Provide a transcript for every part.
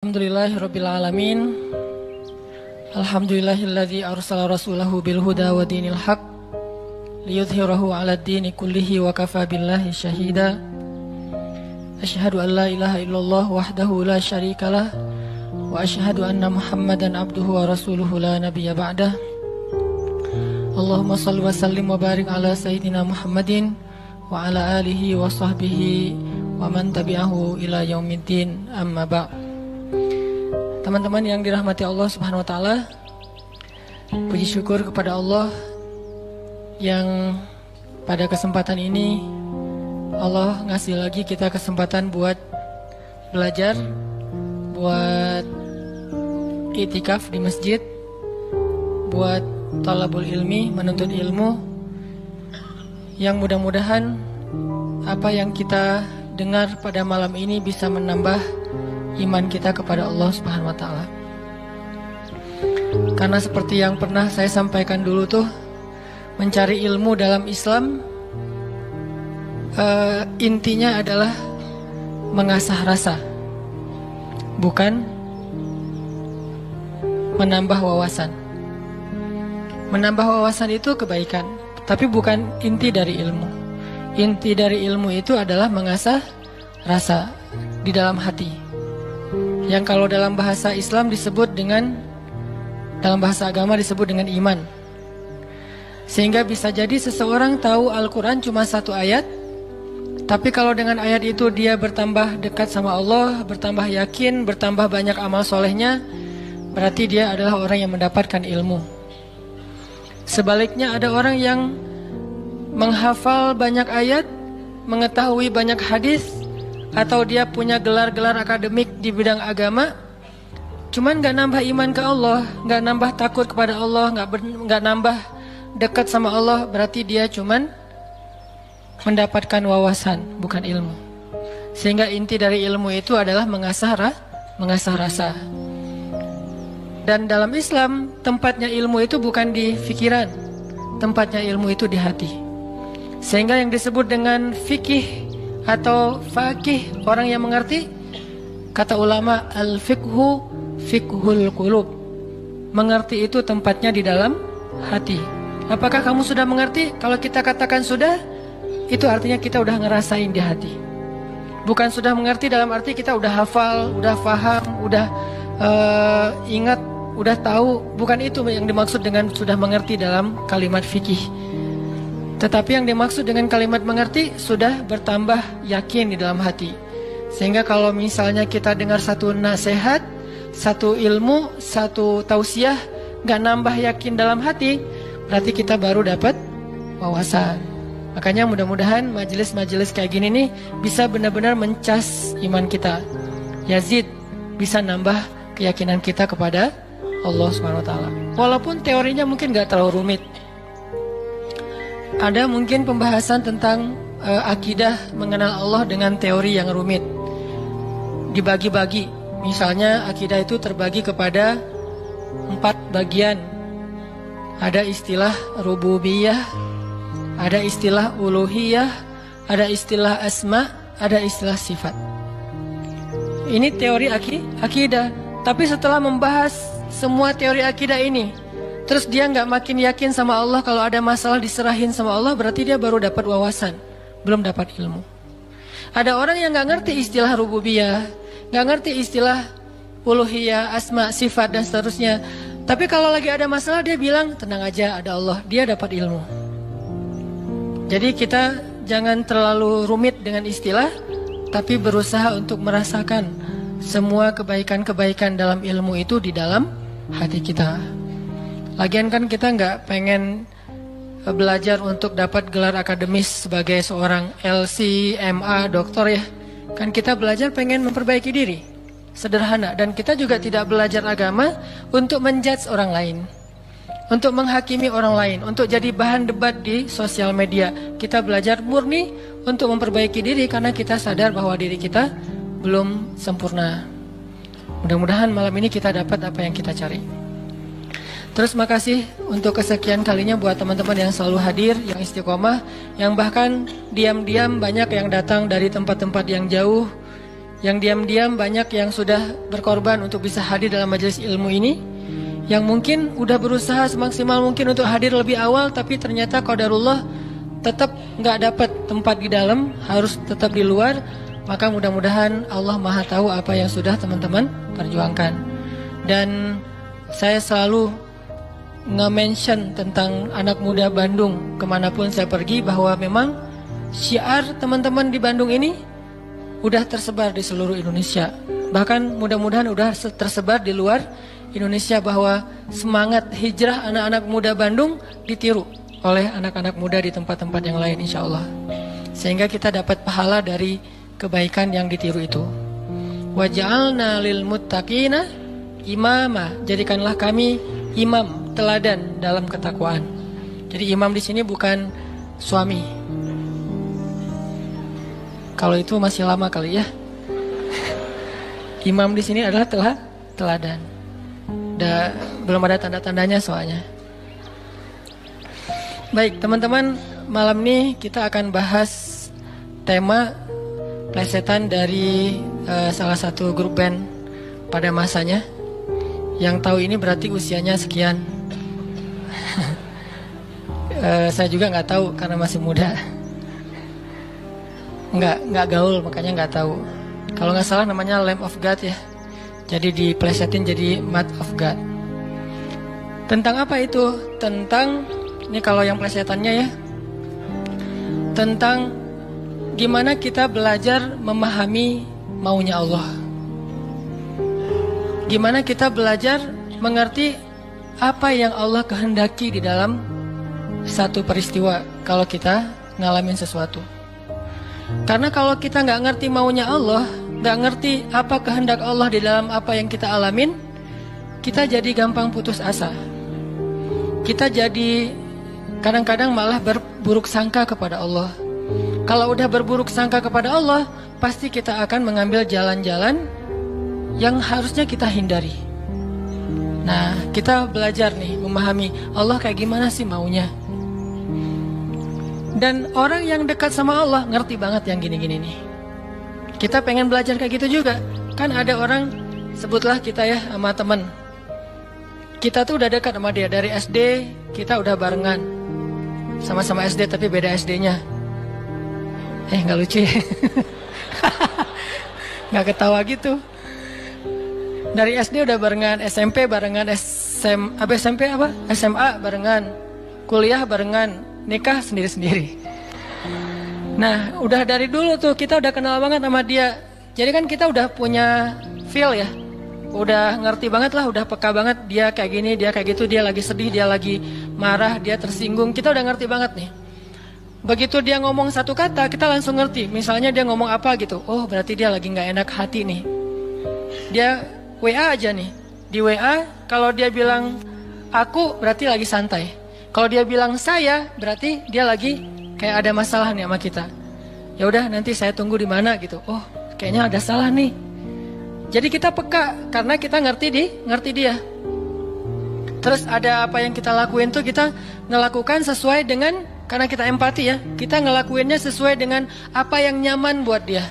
Alhamdulillahirabbil alamin. Alhamdulillahilladzi arsala rasulahu bil huda wa dinil haq liyudhhirahu 'alad dini kullihi wa kafa billahi syahida. Asyhadu an la ilaha illallah wahdahu la syarikalah wa asyhadu anna Muhammadan abduhu wa rasuluhu la nabiyya ba'dah. Allahumma shalli wa sallim wa barik ala sayyidina Muhammadin wa ala alihi wa sahbihi wa man tabi'ahu ila yaumiddin, amma ba'd. Teman-teman yang dirahmati Allah Subhanahu wa taala, puji syukur kepada Allah yang pada kesempatan ini Allah ngasih lagi kita kesempatan buat belajar, buat itikaf di masjid, buat talabul ilmi, menuntut ilmu, yang mudah-mudahan apa yang kita dengar pada malam ini bisa menambah iman kita kepada Allah Subhanahu wa taala. Karena seperti yang pernah saya sampaikan dulu tuh, mencari ilmu dalam Islam intinya adalah mengasah rasa, bukan menambah wawasan. Menambah wawasan itu kebaikan, tapi bukan inti dari ilmu. Inti dari ilmu itu adalah mengasah rasa di dalam hati, yang kalau dalam bahasa Islam disebut dengan, dalam bahasa agama disebut dengan iman. Sehingga bisa jadi seseorang tahu Al-Quran cuma satu ayat, tapi kalau dengan ayat itu dia bertambah dekat sama Allah, bertambah yakin, bertambah banyak amal solehnya, berarti dia adalah orang yang mendapatkan ilmu. Sebaliknya ada orang yang menghafal banyak ayat, mengetahui banyak hadis, atau dia punya gelar-gelar akademik di bidang agama, cuman gak nambah iman ke Allah, gak nambah takut kepada Allah, gak nambah dekat sama Allah, berarti dia cuman mendapatkan wawasan, bukan ilmu. Sehingga inti dari ilmu itu adalah mengasah rasa. Dan dalam Islam, tempatnya ilmu itu bukan di pikiran, tempatnya ilmu itu di hati. Sehingga yang disebut dengan fikih atau faqih, orang yang mengerti, kata ulama, al-fiqhu fiqhul qulub. Mengerti itu tempatnya di dalam hati. Apakah kamu sudah mengerti? Kalau kita katakan sudah, itu artinya kita udah ngerasain di hati. Bukan sudah mengerti dalam arti kita udah hafal, udah paham, udah ingat, udah tahu. Bukan itu yang dimaksud dengan sudah mengerti dalam kalimat fikih. Tetapi yang dimaksud dengan kalimat mengerti, sudah bertambah yakin di dalam hati. Sehingga kalau misalnya kita dengar satu nasihat, satu ilmu, satu tausiah, gak nambah yakin dalam hati, berarti kita baru dapat wawasan. Makanya mudah-mudahan majelis-majelis kayak gini nih bisa benar-benar mencas iman kita. Yazid, bisa nambah keyakinan kita kepada Allah SWT. Walaupun teorinya mungkin gak terlalu rumit. Ada mungkin pembahasan tentang akidah mengenal Allah dengan teori yang rumit, dibagi-bagi. Misalnya akidah itu terbagi kepada 4 bagian. Ada istilah rububiyah, ada istilah uluhiyah, ada istilah asma, ada istilah sifat. Ini teori akidah. Tapi setelah membahas semua teori akidah ini, terus dia nggak makin yakin sama Allah, kalau ada masalah diserahin sama Allah, berarti dia baru dapat wawasan, belum dapat ilmu. Ada orang yang nggak ngerti istilah rububiyah, nggak ngerti istilah uluhiyah, asma, sifat, dan seterusnya. Tapi kalau lagi ada masalah dia bilang, tenang aja, ada Allah, dia dapat ilmu. Jadi kita jangan terlalu rumit dengan istilah, tapi berusaha untuk merasakan semua kebaikan-kebaikan dalam ilmu itu di dalam hati kita. Lagian kan kita nggak pengen belajar untuk dapat gelar akademis sebagai seorang LC, MA, doktor ya. Kan kita belajar pengen memperbaiki diri, sederhana. Dan kita juga tidak belajar agama untuk menjudge orang lain, untuk menghakimi orang lain, untuk jadi bahan debat di sosial media. Kita belajar murni untuk memperbaiki diri karena kita sadar bahwa diri kita belum sempurna. Mudah-mudahan malam ini kita dapat apa yang kita cari. Terus makasih untuk kesekian kalinya buat teman-teman yang selalu hadir, yang istiqomah, yang bahkan diam-diam banyak yang datang dari tempat-tempat yang jauh, yang diam-diam banyak yang sudah berkorban untuk bisa hadir dalam majelis ilmu ini, yang mungkin udah berusaha semaksimal mungkin untuk hadir lebih awal, tapi ternyata qadarullah tetap nggak dapat tempat di dalam, harus tetap di luar. Maka mudah-mudahan Allah Maha tahu apa yang sudah teman-teman perjuangkan. Dan saya selalu nge-mention tentang anak muda Bandung kemanapun saya pergi, bahwa memang syiar teman-teman di Bandung ini udah tersebar di seluruh Indonesia. Bahkan mudah-mudahan udah tersebar di luar Indonesia, bahwa semangat hijrah anak-anak muda Bandung ditiru oleh anak-anak muda di tempat-tempat yang lain, insya Allah. Sehingga kita dapat pahala dari kebaikan yang ditiru itu. Waj'alna lil muttaqina imama, jadikanlah kami imam, teladan dalam ketakwaan. Jadi imam di sini bukan suami. Kalau itu masih lama kali ya. Imam di sini adalah teladan. Belum ada tanda-tandanya soalnya. Baik teman-teman, malam ini kita akan bahas tema plesetan dari salah satu grup band pada masanya. Yang tahu ini berarti usianya sekian. Saya juga nggak tahu karena masih muda. Nggak gaul, makanya nggak tahu. Kalau nggak salah namanya Lamb of God ya. Jadi diplesetin jadi Mat of God. Tentang apa itu? Tentang, ini kalau yang plesetannya ya, tentang gimana kita belajar memahami maunya Allah. Gimana kita belajar mengerti apa yang Allah kehendaki di dalam satu peristiwa kalau kita ngalamin sesuatu. Karena kalau kita nggak ngerti maunya Allah, nggak ngerti apa kehendak Allah di dalam apa yang kita alamin, kita jadi gampang putus asa. Kita jadi kadang-kadang malah berburuk sangka kepada Allah. Kalau udah berburuk sangka kepada Allah, pasti kita akan mengambil jalan-jalan yang harusnya kita hindari. Nah, kita belajar nih memahami Allah kayak gimana sih maunya. Dan orang yang dekat sama Allah ngerti banget yang gini-gini nih. Kita pengen belajar kayak gitu juga. Kan ada orang, sebutlah kita ya sama temen, kita tuh udah dekat sama dia dari SD, kita udah barengan. Sama-sama SD tapi beda SD-nya. Nggak lucu ya. Nggak ketawa gitu. Dari SD udah barengan, SMP barengan, SMA barengan, kuliah barengan, nikah sendiri-sendiri. Nah, udah dari dulu tuh kita udah kenal banget sama dia. Jadi kan kita udah punya feel ya. Udah ngerti banget lah, udah peka banget dia kayak gini, dia kayak gitu, dia lagi sedih, dia lagi marah, dia tersinggung. Kita udah ngerti banget nih. Begitu dia ngomong satu kata, kita langsung ngerti. Misalnya dia ngomong apa gitu, oh berarti dia lagi nggak enak hati nih. Dia WA aja nih. Di WA kalau dia bilang aku berarti lagi santai. Kalau dia bilang saya berarti dia lagi kayak ada masalah nih sama kita. Ya udah nanti saya tunggu di mana gitu. Oh, kayaknya ada salah nih. Jadi kita peka karena kita ngerti dia. Terus ada apa yang kita lakuin tuh kita ngelakukan sesuai dengan, karena kita empati ya. Kita ngelakuinnya sesuai dengan apa yang nyaman buat dia.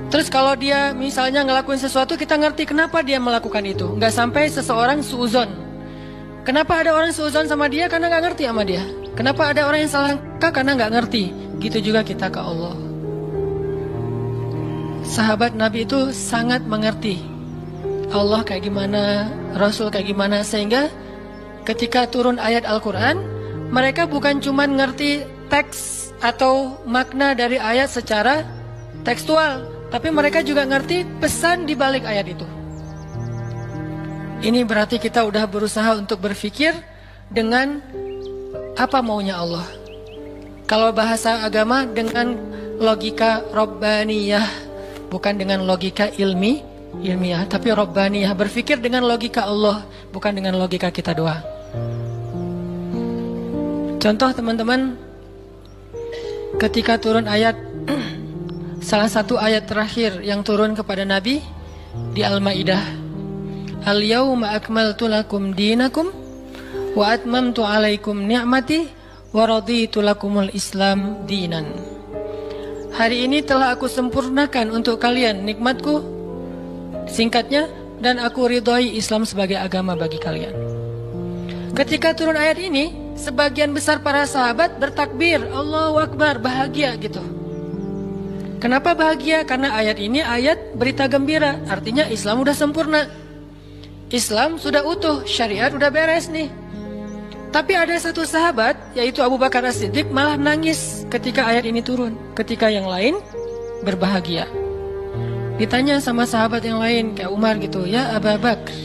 Terus kalau dia misalnya ngelakuin sesuatu, kita ngerti kenapa dia melakukan itu. Nggak sampai seseorang suuzon. Kenapa ada orang suuzon sama dia? Karena nggak ngerti sama dia. Kenapa ada orang yang salah karena nggak ngerti. Gitu juga kita ke Allah. Sahabat Nabi itu sangat mengerti Allah kayak gimana, Rasul kayak gimana. Sehingga ketika turun ayat Al-Quran, mereka bukan cuma ngerti teks atau makna dari ayat secara tekstual, tapi mereka juga ngerti pesan di balik ayat itu. Ini berarti kita udah berusaha untuk berpikir dengan apa maunya Allah. Kalau bahasa agama dengan logika Rabbaniyah, bukan dengan logika ilmiah, tapi Rabbaniyah, berpikir dengan logika Allah, bukan dengan logika kita doang. Contoh teman-teman, ketika turun ayat salah satu ayat terakhir yang turun kepada Nabi di Al-Maidah, Al-yawma akmaltu lakum dinakum wa atmamtu alaikum ni'mati wa raditu lakumul Islam dinan. hari ini telah aku sempurnakan untuk kalian nikmatku, singkatnya, dan aku ridhoi Islam sebagai agama bagi kalian. Ketika turun ayat ini, sebagian besar para sahabat bertakbir, Allahu Akbar, bahagia gitu. Kenapa bahagia? Karena ayat ini ayat berita gembira, artinya Islam udah sempurna. Islam sudah utuh, syariat udah beres nih. Tapi ada satu sahabat, yaitu Abu Bakar As-Siddiq, malah nangis ketika ayat ini turun. Ketika yang lain berbahagia. Ditanya sama sahabat yang lain, kayak Umar gitu, ya Abu Bakar,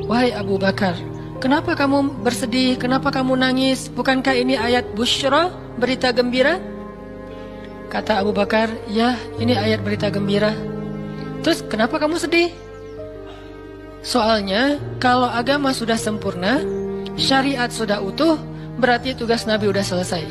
wahai Abu Bakar, kenapa kamu bersedih? Kenapa kamu nangis? Bukankah ini ayat busyra, berita gembira? Kata Abu Bakar, ya ini ayat berita gembira. Terus kenapa kamu sedih? Soalnya kalau agama sudah sempurna, syariat sudah utuh, berarti tugas Nabi udah selesai.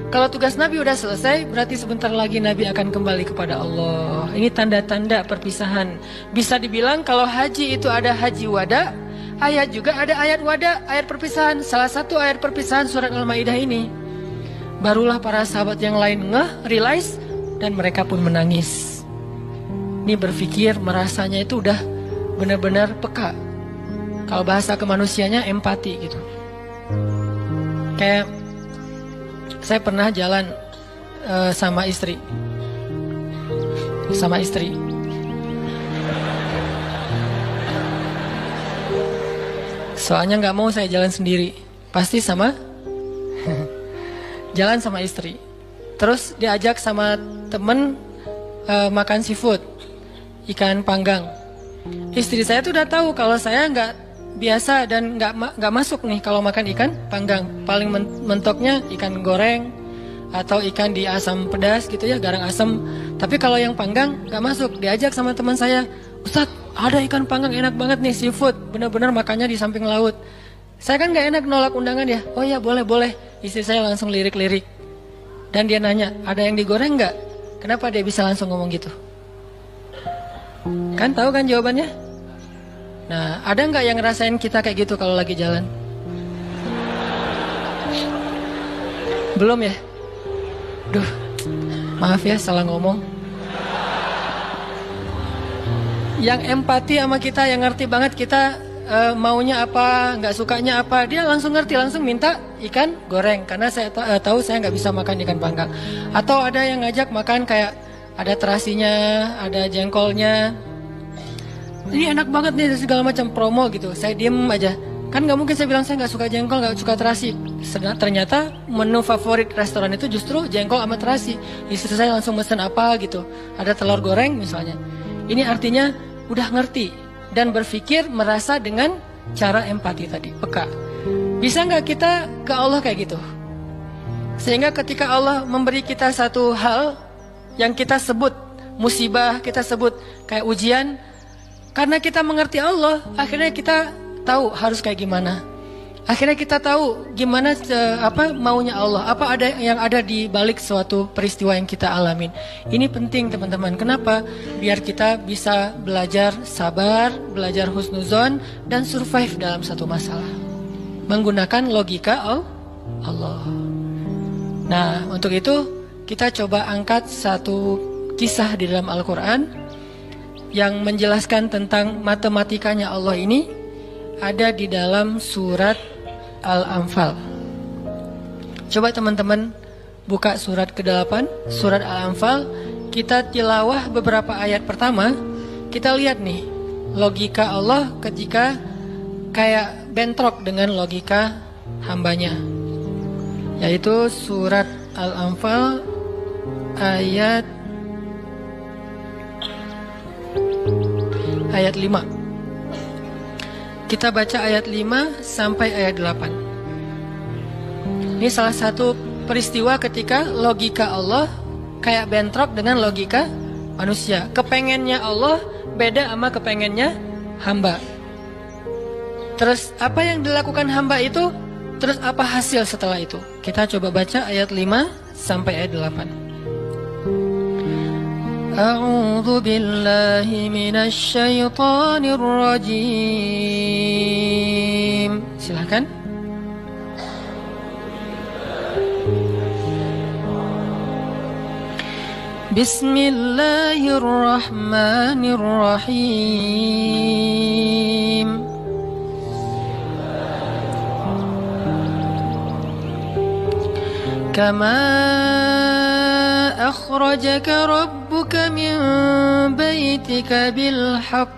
Kalau tugas Nabi udah selesai, berarti sebentar lagi Nabi akan kembali kepada Allah. Ini tanda-tanda perpisahan. Bisa dibilang kalau haji itu ada haji wada, ayat juga ada ayat wada, ayat perpisahan. Salah satu ayat perpisahan surat Al-Maidah ini. Barulah para sahabat yang lain realize, dan mereka pun menangis. Ini berpikir, merasanya itu udah benar-benar peka. Kalau bahasa kemanusianya empati gitu. Kayak saya pernah jalan sama istri. Soalnya nggak mau saya jalan sendiri, pasti jalan sama istri. Terus diajak sama temen makan seafood, ikan panggang. Istri saya tuh udah tahu kalau saya nggak biasa dan nggak masuk nih kalau makan ikan panggang. Paling mentoknya ikan goreng atau ikan di asam pedas gitu ya, garang asam. Tapi kalau yang panggang nggak masuk. Diajak sama teman saya, Ustadz ada ikan panggang enak banget nih, seafood, bener-bener makannya di samping laut. Saya kan nggak enak nolak undangan ya. Oh ya boleh. Istri saya langsung lirik-lirik. Dan dia nanya, ada yang digoreng nggak? Kenapa dia bisa langsung ngomong gitu? Kan tahu kan jawabannya? Nah, ada nggak yang ngerasain kita kayak gitu kalau lagi jalan? Belum ya? Duh, maaf ya salah ngomong. Yang empati sama kita, yang ngerti banget kita maunya apa, nggak sukanya apa, dia langsung ngerti, langsung minta ikan goreng. Karena saya tahu saya nggak bisa makan ikan panggang. Atau ada yang ngajak makan kayak ada terasinya, ada jengkolnya. Ini enak banget nih, segala macam promo gitu. Saya diem aja. Kan nggak mungkin saya bilang saya nggak suka jengkol, nggak suka terasi. Ternyata menu favorit restoran itu justru jengkol sama terasi. Istri saya langsung mesen apa gitu. Ada telur goreng misalnya. Ini artinya udah ngerti dan berpikir, merasa dengan cara empati tadi, peka. Bisa nggak kita ke Allah kayak gitu? Sehingga ketika Allah memberi kita satu hal yang kita sebut musibah, kita sebut kayak ujian, karena kita mengerti Allah, akhirnya kita tahu harus kayak gimana. Akhirnya kita tahu gimana maunya Allah, apa ada yang ada di balik suatu peristiwa yang kita alamin. Ini penting teman-teman. Kenapa? Biar kita bisa belajar sabar, belajar husnuzon, dan survive dalam satu masalah. Menggunakan logika Allah. Nah, untuk itu kita coba angkat satu kisah di dalam Al-Quran yang menjelaskan tentang matematikanya Allah ini, ada di dalam surat Al-Anfal. Coba teman-teman buka surat ke-8, surat Al-Anfal. Kita tilawah beberapa ayat pertama. Kita lihat nih logika Allah ketika kayak bentrok dengan logika hambanya. Yaitu surat Al-Anfal ayat 5. Kita baca ayat 5 sampai ayat 8. Ini salah satu peristiwa ketika logika Allah kayak bentrok dengan logika manusia. Kepengennya Allah beda sama kepengennya hamba. Terus apa yang dilakukan hamba itu, terus apa hasil setelah itu? Kita coba baca ayat 5 sampai ayat 8. A'udzu billahi minasy syaithanir rajim. Silakan. Bismillahirrahmanirrahim. Kama akhrajaka rabbuka min baitika bil haqq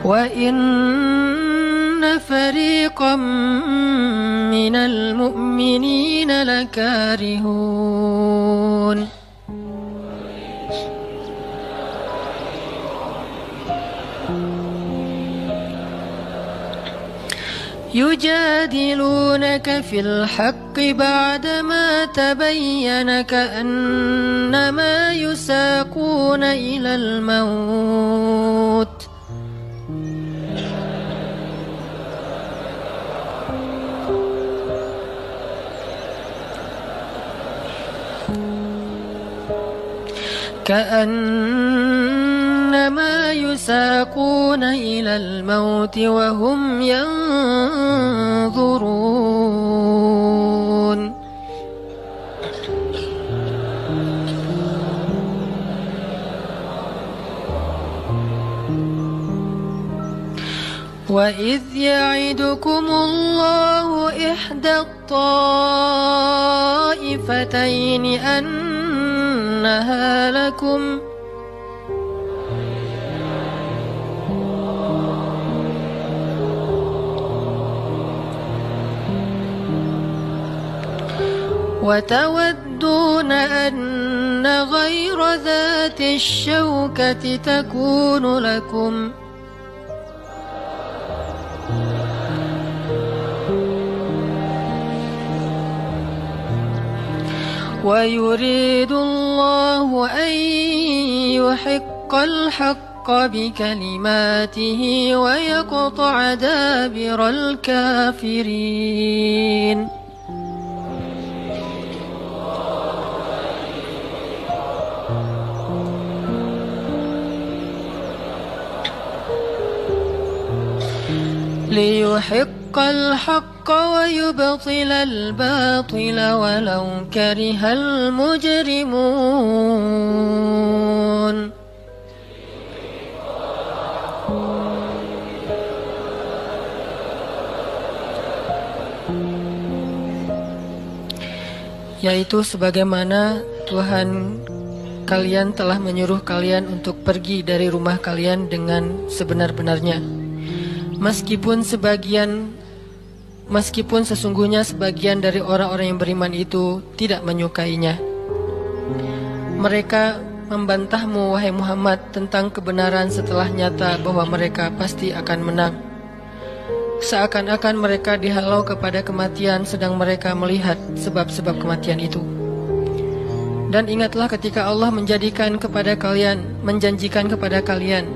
wa inna fariqam minal mu'minina lakarihun. يجادلونك في الحق بعدما تبين كأنما يساقون إلى الموت كأنما يساقون إلى الموت وهم ينظرون وإذ يعدكم الله إحدى الطائفتين أنها لكم وتودون أن غير ذات الشوكة تكون لكم ويريد الله أن يحق الحق بكلماته ويقطع دابر الكافرين ليحق الحق ويبطل الباطل ولو كره المجرمون. Yaitu sebagaimana Tuhan kalian telah menyuruh kalian untuk pergi dari rumah kalian dengan sebenar-benarnya. Meskipun sesungguhnya sebagian dari orang-orang yang beriman itu tidak menyukainya. Mereka membantahmu wahai Muhammad tentang kebenaran setelah nyata bahwa mereka pasti akan menang. Seakan-akan mereka dihalau kepada kematian sedang mereka melihat sebab-sebab kematian itu. Dan ingatlah ketika Allah menjanjikan kepada kalian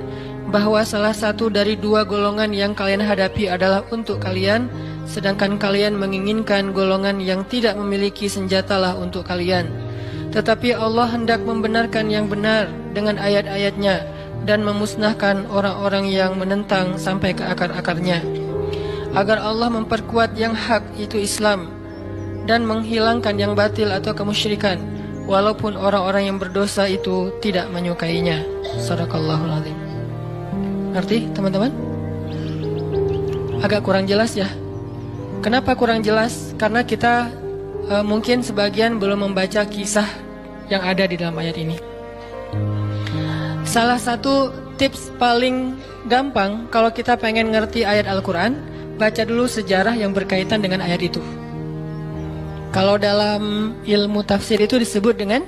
bahwa salah satu dari dua golongan yang kalian hadapi adalah untuk kalian, sedangkan kalian menginginkan golongan yang tidak memiliki senjatalah untuk kalian. Tetapi Allah hendak membenarkan yang benar dengan ayat-ayatnya dan memusnahkan orang-orang yang menentang sampai ke akar-akarnya, agar Allah memperkuat yang hak, itu Islam, dan menghilangkan yang batil atau kemusyrikan, walaupun orang-orang yang berdosa itu tidak menyukainya. Shadaqallahul Azim. Ngerti teman-teman? Agak kurang jelas ya. Kenapa kurang jelas? Karena kita mungkin sebagian belum membaca kisah yang ada di dalam ayat ini. Salah satu tips paling gampang kalau kita pengen ngerti ayat Al-Quran, baca dulu sejarah yang berkaitan dengan ayat itu. Kalau dalam ilmu tafsir itu disebut dengan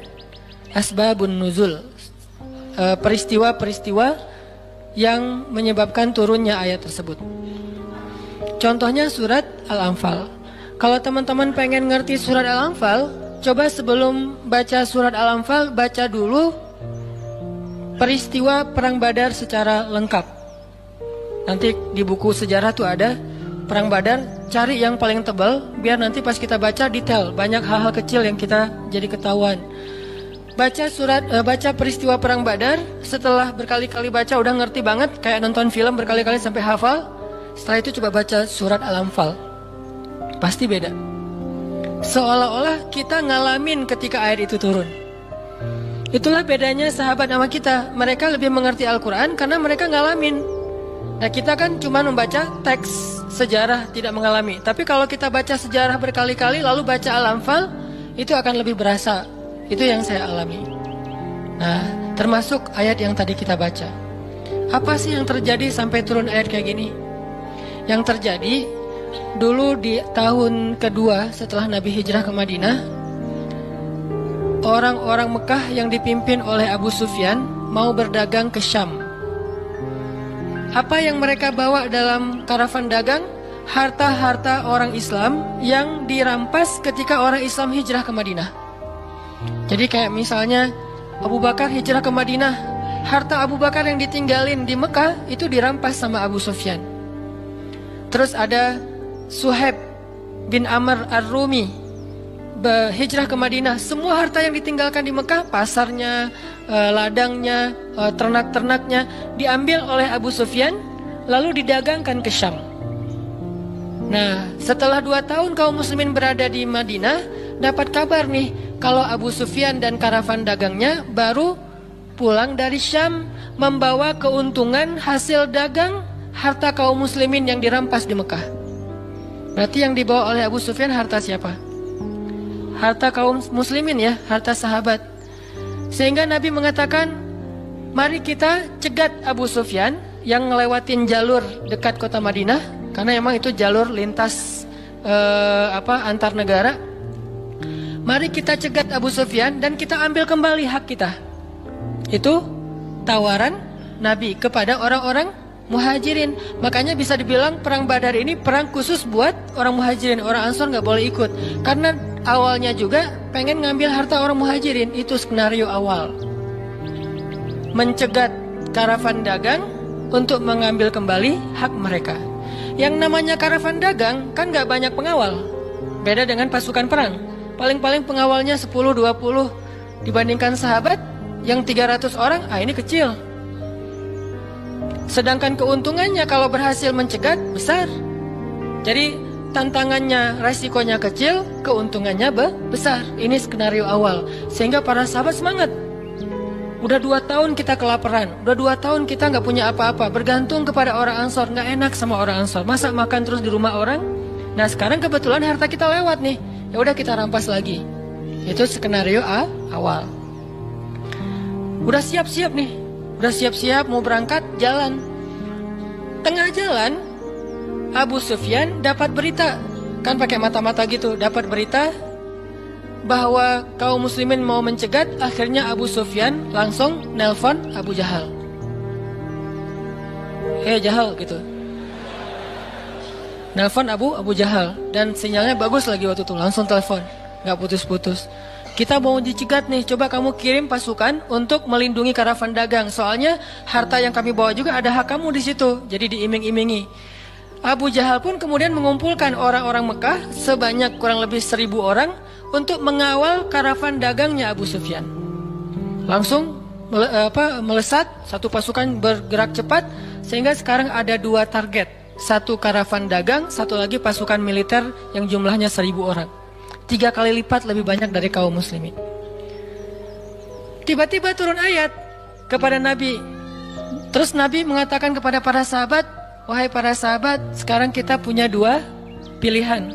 asbabun nuzul, peristiwa-peristiwa yang menyebabkan turunnya ayat tersebut. Contohnya surat Al-Anfal. Kalau teman-teman pengen ngerti surat Al-Anfal, coba sebelum baca surat Al-Anfal, baca dulu peristiwa Perang Badar secara lengkap. Nanti di buku sejarah tuh ada Perang Badar, cari yang paling tebal, biar nanti pas kita baca detail, banyak hal-hal kecil yang kita jadi ketahuan. Baca peristiwa Perang Badar, setelah berkali-kali baca udah ngerti banget, kayak nonton film berkali-kali sampai hafal. Setelah itu coba baca surat Al-Anfal. Pasti beda. Seolah-olah kita ngalamin ketika ayat itu turun. Itulah bedanya sahabat sama kita. Mereka lebih mengerti Al-Quran karena mereka ngalamin. Nah kita kan cuma membaca teks sejarah, tidak mengalami. Tapi kalau kita baca sejarah berkali-kali lalu baca Al-Anfal, itu akan lebih berasa. Itu yang saya alami. Nah, termasuk ayat yang tadi kita baca. Apa sih yang terjadi sampai turun ayat kayak gini? Yang terjadi dulu di tahun kedua setelah Nabi hijrah ke Madinah, orang-orang Mekah yang dipimpin oleh Abu Sufyan mau berdagang ke Syam. Apa yang mereka bawa dalam karavan dagang? Harta-harta orang Islam yang dirampas ketika orang Islam hijrah ke Madinah. Jadi kayak misalnya Abu Bakar hijrah ke Madinah, harta Abu Bakar yang ditinggalin di Mekah itu dirampas sama Abu Sufyan. Terus ada Suhaib bin Amr Ar-Rumi hijrah ke Madinah. Semua harta yang ditinggalkan di Mekah, pasarnya, ladangnya, ternak-ternaknya diambil oleh Abu Sufyan lalu didagangkan ke Syam. Nah, setelah 2 tahun kaum muslimin berada di Madinah, dapat kabar nih kalau Abu Sufyan dan karavan dagangnya baru pulang dari Syam membawa keuntungan hasil dagang harta kaum muslimin yang dirampas di Mekah. Berarti yang dibawa oleh Abu Sufyan harta siapa? Harta kaum muslimin ya, harta sahabat. Sehingga Nabi mengatakan, mari kita cegat Abu Sufyan yang ngelewatin jalur dekat kota Madinah. Karena emang itu jalur lintas antar negara. Mari kita cegat Abu Sufyan dan kita ambil kembali hak kita. Itu tawaran Nabi kepada orang-orang Muhajirin. Makanya bisa dibilang perang Badar ini perang khusus buat orang Muhajirin. Orang Ansor nggak boleh ikut. Karena awalnya juga pengen ngambil harta orang Muhajirin. Itu skenario awal. Mencegat karavan dagang untuk mengambil kembali hak mereka. Yang namanya karavan dagang kan gak banyak pengawal. Beda dengan pasukan perang. Paling-paling pengawalnya 10-20. Dibandingkan sahabat yang 300 orang, ini kecil. Sedangkan keuntungannya kalau berhasil mencegat, besar. Jadi tantangannya, resikonya kecil, keuntungannya besar. Ini skenario awal. Sehingga para sahabat semangat. Udah 2 tahun kita kelaparan, udah 2 tahun kita nggak punya apa-apa, bergantung kepada orang Ansor, nggak enak sama orang Ansor. Masa makan terus di rumah orang? Nah sekarang kebetulan harta kita lewat nih, ya udah kita rampas lagi. Itu skenario awal. Udah siap-siap nih, udah siap-siap mau berangkat jalan. Tengah jalan, Abu Sufyan dapat berita, kan pakai mata-mata gitu, dapat berita bahwa kaum muslimin mau mencegat. Akhirnya Abu Sufyan langsung nelpon Abu Jahal. Jahal gitu. Nelpon Abu Jahal. Dan sinyalnya bagus lagi waktu itu. Langsung telepon, gak putus-putus. Kita mau dicegat nih, coba kamu kirim pasukan untuk melindungi karavan dagang. Soalnya harta yang kami bawa juga ada hak kamu di situ. Jadi diiming-imingi. Abu Jahal pun kemudian mengumpulkan orang-orang Mekah sebanyak kurang lebih 1000 orang untuk mengawal karavan dagangnya Abu Sufyan. Langsung melesat, satu pasukan bergerak cepat, sehingga sekarang ada 2 target. Satu karavan dagang, satu lagi pasukan militer yang jumlahnya 1000 orang. 3 kali lipat lebih banyak dari kaum muslimin. Tiba-tiba turun ayat kepada Nabi. Terus Nabi mengatakan kepada para sahabat, wahai para sahabat, sekarang kita punya 2 pilihan.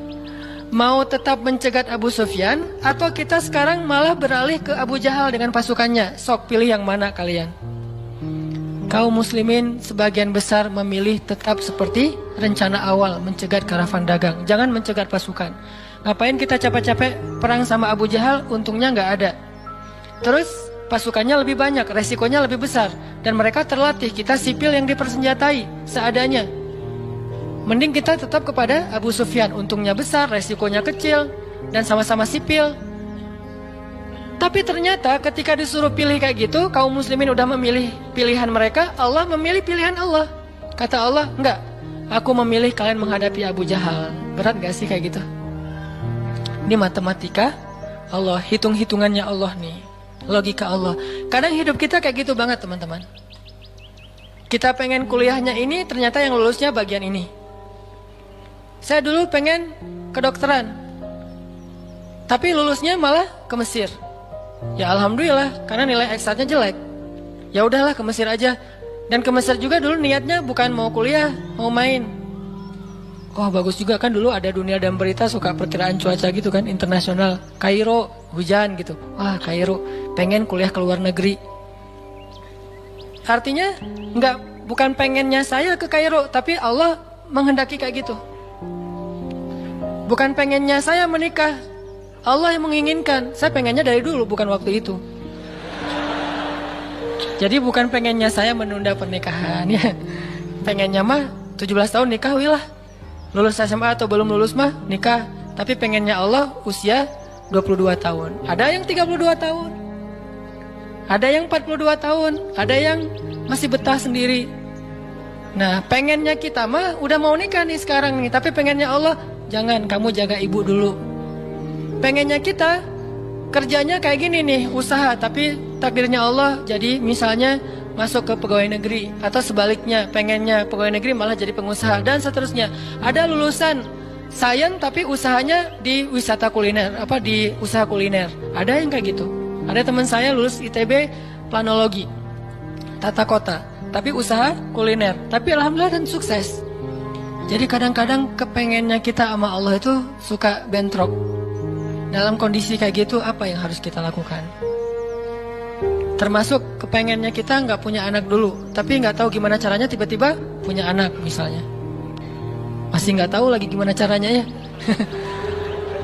Mau tetap mencegat Abu Sufyan, atau kita sekarang malah beralih ke Abu Jahal dengan pasukannya. Sok pilih yang mana kalian. Kaum muslimin sebagian besar memilih tetap seperti rencana awal, mencegat karavan dagang. Jangan mencegat pasukan. Ngapain kita capek-capek perang sama Abu Jahal, untungnya nggak ada. Terus pasukannya lebih banyak, resikonya lebih besar. Dan mereka terlatih, kita sipil yang dipersenjatai seadanya. Mending kita tetap kepada Abu Sufyan. Untungnya besar, resikonya kecil, dan sama-sama sipil. Tapi ternyata ketika disuruh pilih kayak gitu, kaum muslimin udah memilih pilihan mereka, Allah memilih pilihan Allah. Kata Allah, enggak, aku memilih kalian menghadapi Abu Jahal. Berat gak sih kayak gitu? Ini matematika Allah, hitung-hitungannya Allah nih. Logika Allah. Kadang hidup kita kayak gitu banget teman-teman. Kita pengen kuliahnya ini, ternyata yang lulusnya bagian ini. saya dulu pengen kedokteran, tapi lulusnya malah ke Mesir. Ya alhamdulillah, karena nilai eksatnya jelek. Ya udahlah ke Mesir aja. Dan ke Mesir juga dulu niatnya bukan mau kuliah, mau main. Oh bagus juga kan, dulu ada Dunia dan Berita suka perkiraan cuaca gitu kan, internasional. Kairo hujan gitu. Wah Kairo, pengen kuliah ke luar negeri. Artinya bukan pengennya saya ke Kairo, tapi Allah menghendaki kayak gitu. Bukan pengennya saya menikah, Allah yang menginginkan. Saya pengennya dari dulu, bukan waktu itu. Jadi bukan pengennya saya menunda pernikahan ya. Pengennya mah 17 tahun nikah wilah. Lulus SMA atau belum lulus mah nikah. Tapi pengennya Allah usia 22 tahun. Ada yang 32 tahun. Ada yang 42 tahun. Ada yang masih betah sendiri. Nah pengennya kita mah udah mau nikah nih sekarang nih. Tapi pengennya Allah, jangan, kamu jaga ibu dulu. Pengennya kita kerjanya kayak gini nih, usaha, tapi takdirnya Allah jadi misalnya masuk ke pegawai negeri, atau sebaliknya pengennya pegawai negeri malah jadi pengusaha, dan seterusnya. Ada lulusan sains tapi usahanya di wisata kuliner, di usaha kuliner. Ada yang kayak gitu. Ada teman saya lulus ITB planologi, tata kota, tapi usaha kuliner, tapi alhamdulillah dan sukses. Jadi kadang-kadang kepengennya kita sama Allah itu suka bentrok. Dalam kondisi kayak gitu apa yang harus kita lakukan? Termasuk kepengennya kita nggak punya anak dulu, tapi nggak tahu gimana caranya tiba-tiba punya anak misalnya. Masih nggak tahu lagi gimana caranya ya.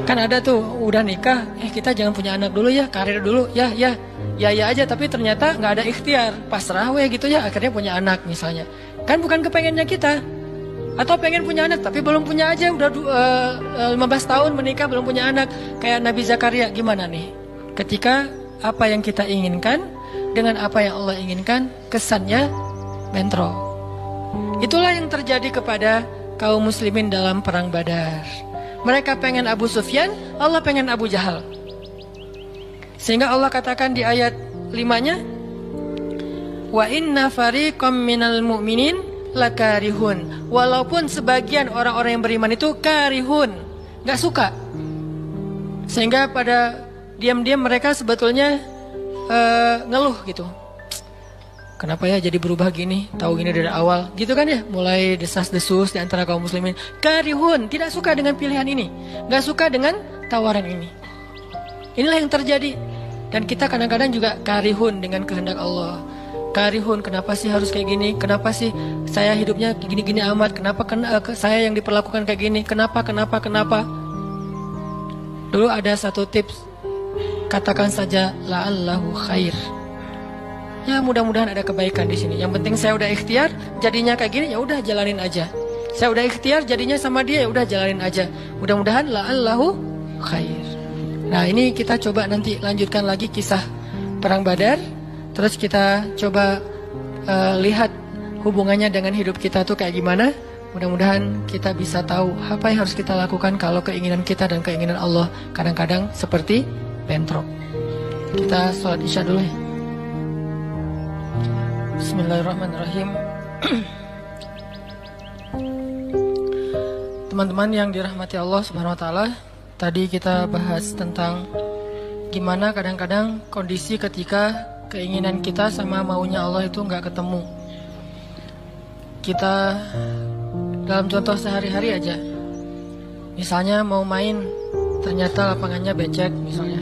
Kan ada tuh udah nikah, kita jangan punya anak dulu ya, karir dulu ya aja, tapi ternyata nggak ada ikhtiar, pasrah gitu ya, akhirnya punya anak misalnya. Kan bukan kepengennya kita. Atau pengen punya anak tapi belum punya aja, udah 15 tahun menikah belum punya anak. Kayak Nabi Zakaria, gimana nih? Ketika apa yang kita inginkan dengan apa yang Allah inginkan, kesannya bentrok. Itulah yang terjadi kepada kaum muslimin dalam perang Badar. Mereka pengen Abu Sufyan, Allah pengen Abu Jahal. Sehingga Allah katakan di ayat 5-nya, wa inna fariqam minal mu'minin lakarihun. Walaupun sebagian orang-orang yang beriman itu karihun, gak suka. Sehingga pada diam-diam mereka sebetulnya ngeluh gitu. Kenapa ya jadi berubah gini? Tahu gini dari awal gitu kan ya. Mulai desas-desus di antara kaum muslimin. Karihun, tidak suka dengan pilihan ini, gak suka dengan tawaran ini. Inilah yang terjadi. Dan kita kadang-kadang juga karihun dengan kehendak Allah. Karihun, kenapa sih harus kayak gini? Kenapa sih saya hidupnya gini-gini amat? Kenapa saya yang diperlakukan kayak gini? Kenapa? Dulu ada satu tips, katakan saja la'allahu khair. Ya mudah-mudahan ada kebaikan di sini. Yang penting saya udah ikhtiar, jadinya kayak gini, ya udah jalanin aja. Saya udah ikhtiar, jadinya sama dia, ya udah jalanin aja. Mudah-mudahan la'allahu khair. Nah ini kita coba nanti lanjutkan lagi kisah perang Badar. Terus kita coba lihat hubungannya dengan hidup kita tuh kayak gimana. Mudah-mudahan kita bisa tahu apa yang harus kita lakukan kalau keinginan kita dan keinginan Allah kadang-kadang seperti bentrok. Kita sholat isya dulu ya. Bismillahirrahmanirrahim. Teman-teman yang dirahmati Allah Subhanahu wa taala, tadi kita bahas tentang gimana kadang-kadang kondisi ketika keinginan kita sama maunya Allah itu nggak ketemu. Kita dalam contoh sehari-hari aja, misalnya mau main, ternyata lapangannya becek misalnya.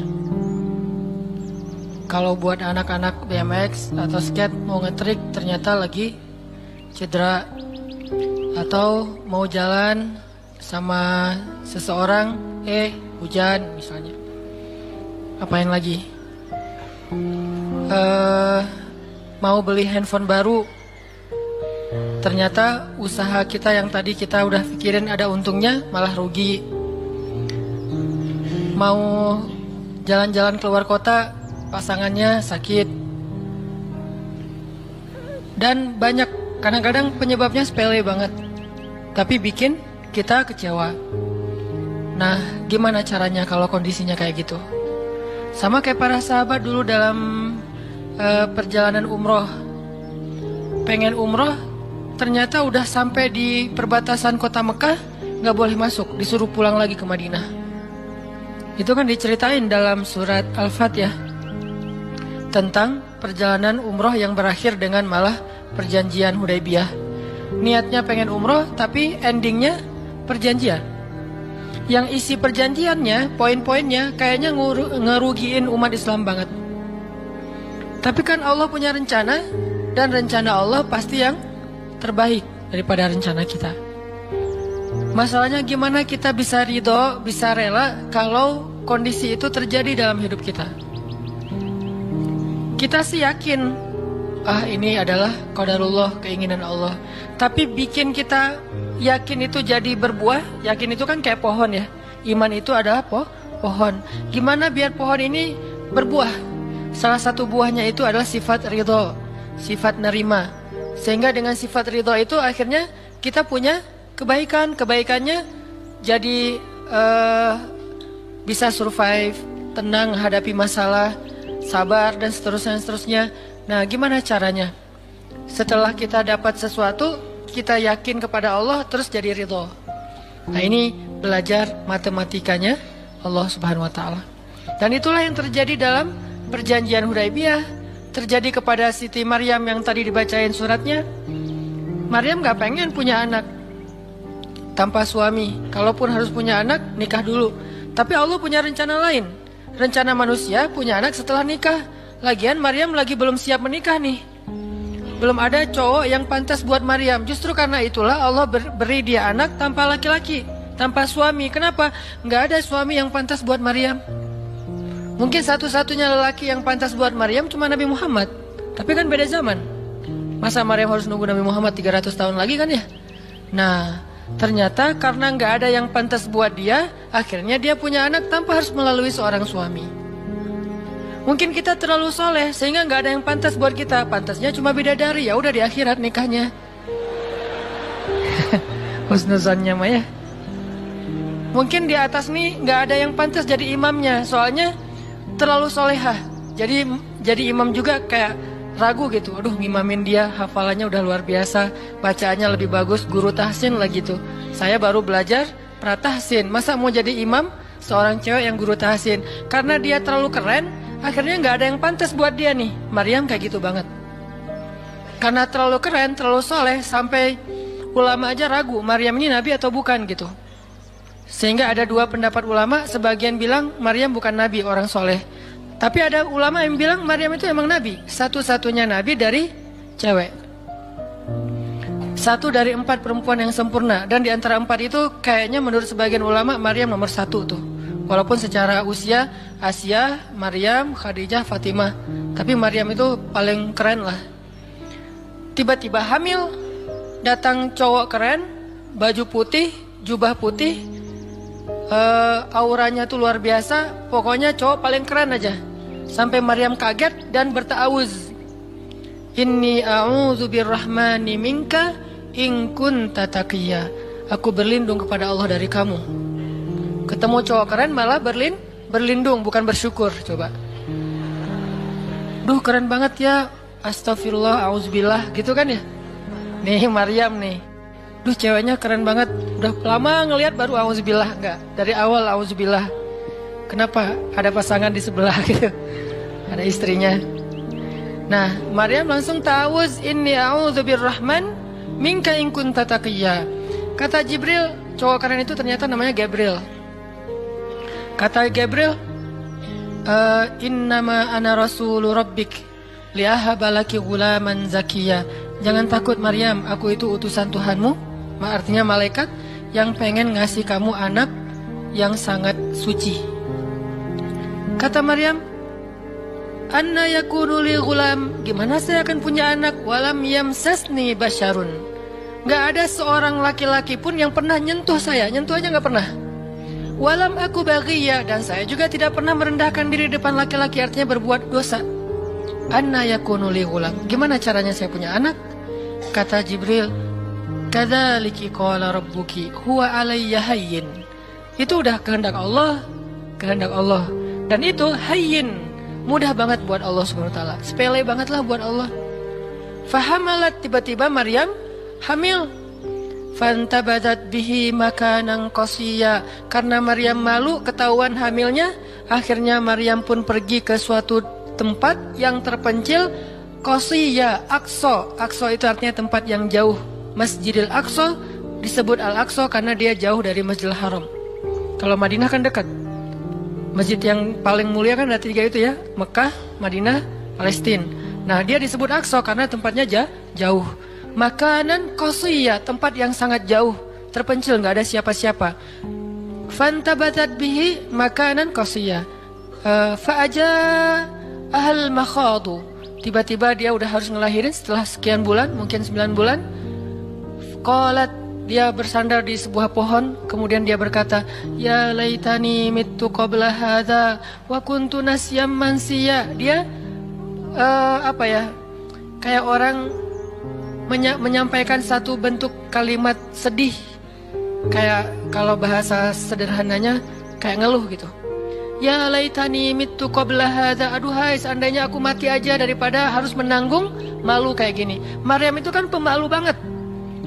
Kalau buat anak-anak BMX atau skate mau ngetrik, ternyata lagi cedera. Atau mau jalan sama seseorang, hujan misalnya. Apain lagi? Mau beli handphone baru, ternyata usaha kita yang tadi kita udah pikirin ada untungnya malah rugi. Mau jalan-jalan keluar kota, pasangannya sakit. Dan banyak, kadang-kadang penyebabnya sepele banget, tapi bikin kita kecewa. Nah gimana caranya kalau kondisinya kayak gitu? Sama kayak para sahabat dulu dalam perjalanan umroh. Pengen umroh, ternyata udah sampai di perbatasan kota Mekah, nggak boleh masuk, disuruh pulang lagi ke Madinah. Itu kan diceritain dalam surat Al-Fatihah tentang perjalanan umroh yang berakhir dengan malah perjanjian Hudaybiyah. Niatnya pengen umroh tapi endingnya perjanjian. Yang isi perjanjiannya, poin-poinnya kayaknya ngerugiin umat Islam banget. Tapi kan Allah punya rencana, dan rencana Allah pasti yang terbaik daripada rencana kita. Masalahnya gimana kita bisa ridho, bisa rela kalau kondisi itu terjadi dalam hidup kita. Kita sih yakin, ini adalah qadarullah, keinginan Allah. Tapi bikin kita yakin itu jadi berbuah, yakin itu kan kayak pohon ya. Iman itu adalah pohon. Gimana biar pohon ini berbuah? Salah satu buahnya itu adalah sifat ridho, sifat nerima. Sehingga dengan sifat ridho itu akhirnya kita punya kebaikan. Kebaikannya jadi bisa survive, tenang hadapi masalah, sabar dan seterusnya. Nah, gimana caranya? Setelah kita dapat sesuatu, kita yakin kepada Allah, terus jadi ridho. Nah, ini belajar matematikanya Allah Subhanahu wa Ta'ala. Dan itulah yang terjadi dalam perjanjian Hudaybiyah, terjadi kepada Siti Maryam yang tadi dibacain suratnya. Maryam gak pengen punya anak tanpa suami. Kalaupun harus punya anak, nikah dulu. Tapi Allah punya rencana lain. Rencana manusia punya anak setelah nikah. Lagian Maryam lagi belum siap menikah nih. Belum ada cowok yang pantas buat Maryam. Justru karena itulah Allah beri dia anak tanpa laki-laki, tanpa suami. Kenapa? Gak ada suami yang pantas buat Maryam. Mungkin satu-satunya lelaki yang pantas buat Maryam cuma Nabi Muhammad. Tapi kan beda zaman. Masa Maryam harus nunggu Nabi Muhammad 300 tahun lagi kan ya? Nah, ternyata karena nggak ada yang pantas buat dia, akhirnya dia punya anak tanpa harus melalui seorang suami. Mungkin kita terlalu soleh sehingga nggak ada yang pantas buat kita. Pantasnya cuma bidadari, ya udah di akhirat nikahnya. Husnuzonnya mah ya. Mungkin di atas nih nggak ada yang pantas jadi imamnya, soalnya terlalu solehah. Jadi imam juga kayak ragu gitu. Aduh, ngimamin dia, hafalannya udah luar biasa, bacaannya lebih bagus, guru tahsin lah gitu. Saya baru belajar pratahsin, masa mau jadi imam seorang cewek yang guru tahsin? Karena dia terlalu keren, akhirnya nggak ada yang pantas buat dia nih. Maryam kayak gitu banget. Karena terlalu keren, terlalu soleh, sampai ulama aja ragu Maryam ini nabi atau bukan gitu. Sehingga ada dua pendapat ulama, sebagian bilang Maryam bukan nabi, orang soleh. Tapi ada ulama yang bilang Maryam itu emang nabi, satu-satunya nabi dari cewek. Satu dari 4 perempuan yang sempurna. Dan di antara 4 itu kayaknya menurut sebagian ulama Maryam nomor 1 tuh. Walaupun secara usia Asia, Maryam, Khadijah, Fatimah, tapi Maryam itu paling keren lah. Tiba-tiba hamil, datang cowok keren, baju putih, jubah putih, auranya tuh luar biasa. Pokoknya cowok paling keren aja. Sampai Maryam kaget dan berta'awuz, Inni a'udzu birrahmani minka in kunta taqiyya. Aku berlindung kepada Allah dari kamu. Ketemu cowok keren malah berlindung, bukan bersyukur. Coba. Duh, keren banget ya. Astagfirullah, auzubillah, gitu kan ya. Nih Maryam nih. Duh, ceweknya keren banget. Udah lama ngelihat baru auzubillah. Enggak, dari awal auzubillah. Kenapa? Ada pasangan di sebelah gitu. Ada istrinya. Nah, Maryam langsung ta'awuz, inni a'udzu birrahman minka in kunta taqiyya. Kata Jibril, cowok keren itu ternyata namanya Gabriel. Kata Gabriel, innama ana rasulu rabbik liahaba laki ghulaman zakiyya. Jangan takut Maryam, aku itu utusan Tuhanmu. Artinya malaikat yang pengen ngasih kamu anak yang sangat suci. Kata Maryam, anna yakunu li ghulam, gimana saya akan punya anak? Walam yamsasni basyarun, gak ada seorang laki-laki pun yang pernah nyentuh saya. Nyentuh aja gak pernah. Walam aku baghiyya, dan saya juga tidak pernah merendahkan diri depan laki-laki, artinya berbuat dosa. Anna yakunu li ghulam, gimana caranya saya punya anak? Kata Jibril, kadzaliki qala rabbuki huwa alayya hayyin. Itu udah kehendak Allah, kehendak Allah. Dan itu hayyin, mudah banget buat Allah Subhanahu wa taala. Sepele banget lah buat Allah. Fahamalat, tiba-tiba Maryam hamil. fantabadat bihi makanan qasiyya. Karena Maryam malu ketahuan hamilnya, akhirnya Maryam pun pergi ke suatu tempat yang terpencil, qasiyya, Aqsa. Aqsa itu artinya tempat yang jauh. Masjidil Aqsa disebut Al-Aqsa karena dia jauh dari Masjidil Haram. Kalau Madinah kan dekat. Masjid yang paling mulia kan ada 3 itu ya, Mekah, Madinah, Palestina. Nah, dia disebut Aqsa karena tempatnya jauh. Makanan qasiyya, tempat yang sangat jauh, terpencil, nggak ada siapa-siapa. Fantabatat bihi makanan qasiyya. Fa'aja ahal makhadu. Tiba-tiba dia udah harus ngelahirin setelah sekian bulan, mungkin 9 bulan. Qalat, dia bersandar di sebuah pohon, kemudian dia berkata, ya laitani mittu qabla hadza wa kuntu nasyam mansiya. Dia kayak orang menyampaikan satu bentuk kalimat sedih, kayak kalau bahasa sederhananya kayak ngeluh gitu. Ya laitani mittu qabla hadza, aduhai seandainya aku mati aja daripada harus menanggung malu kayak gini. Maryam itu kan pemalu banget.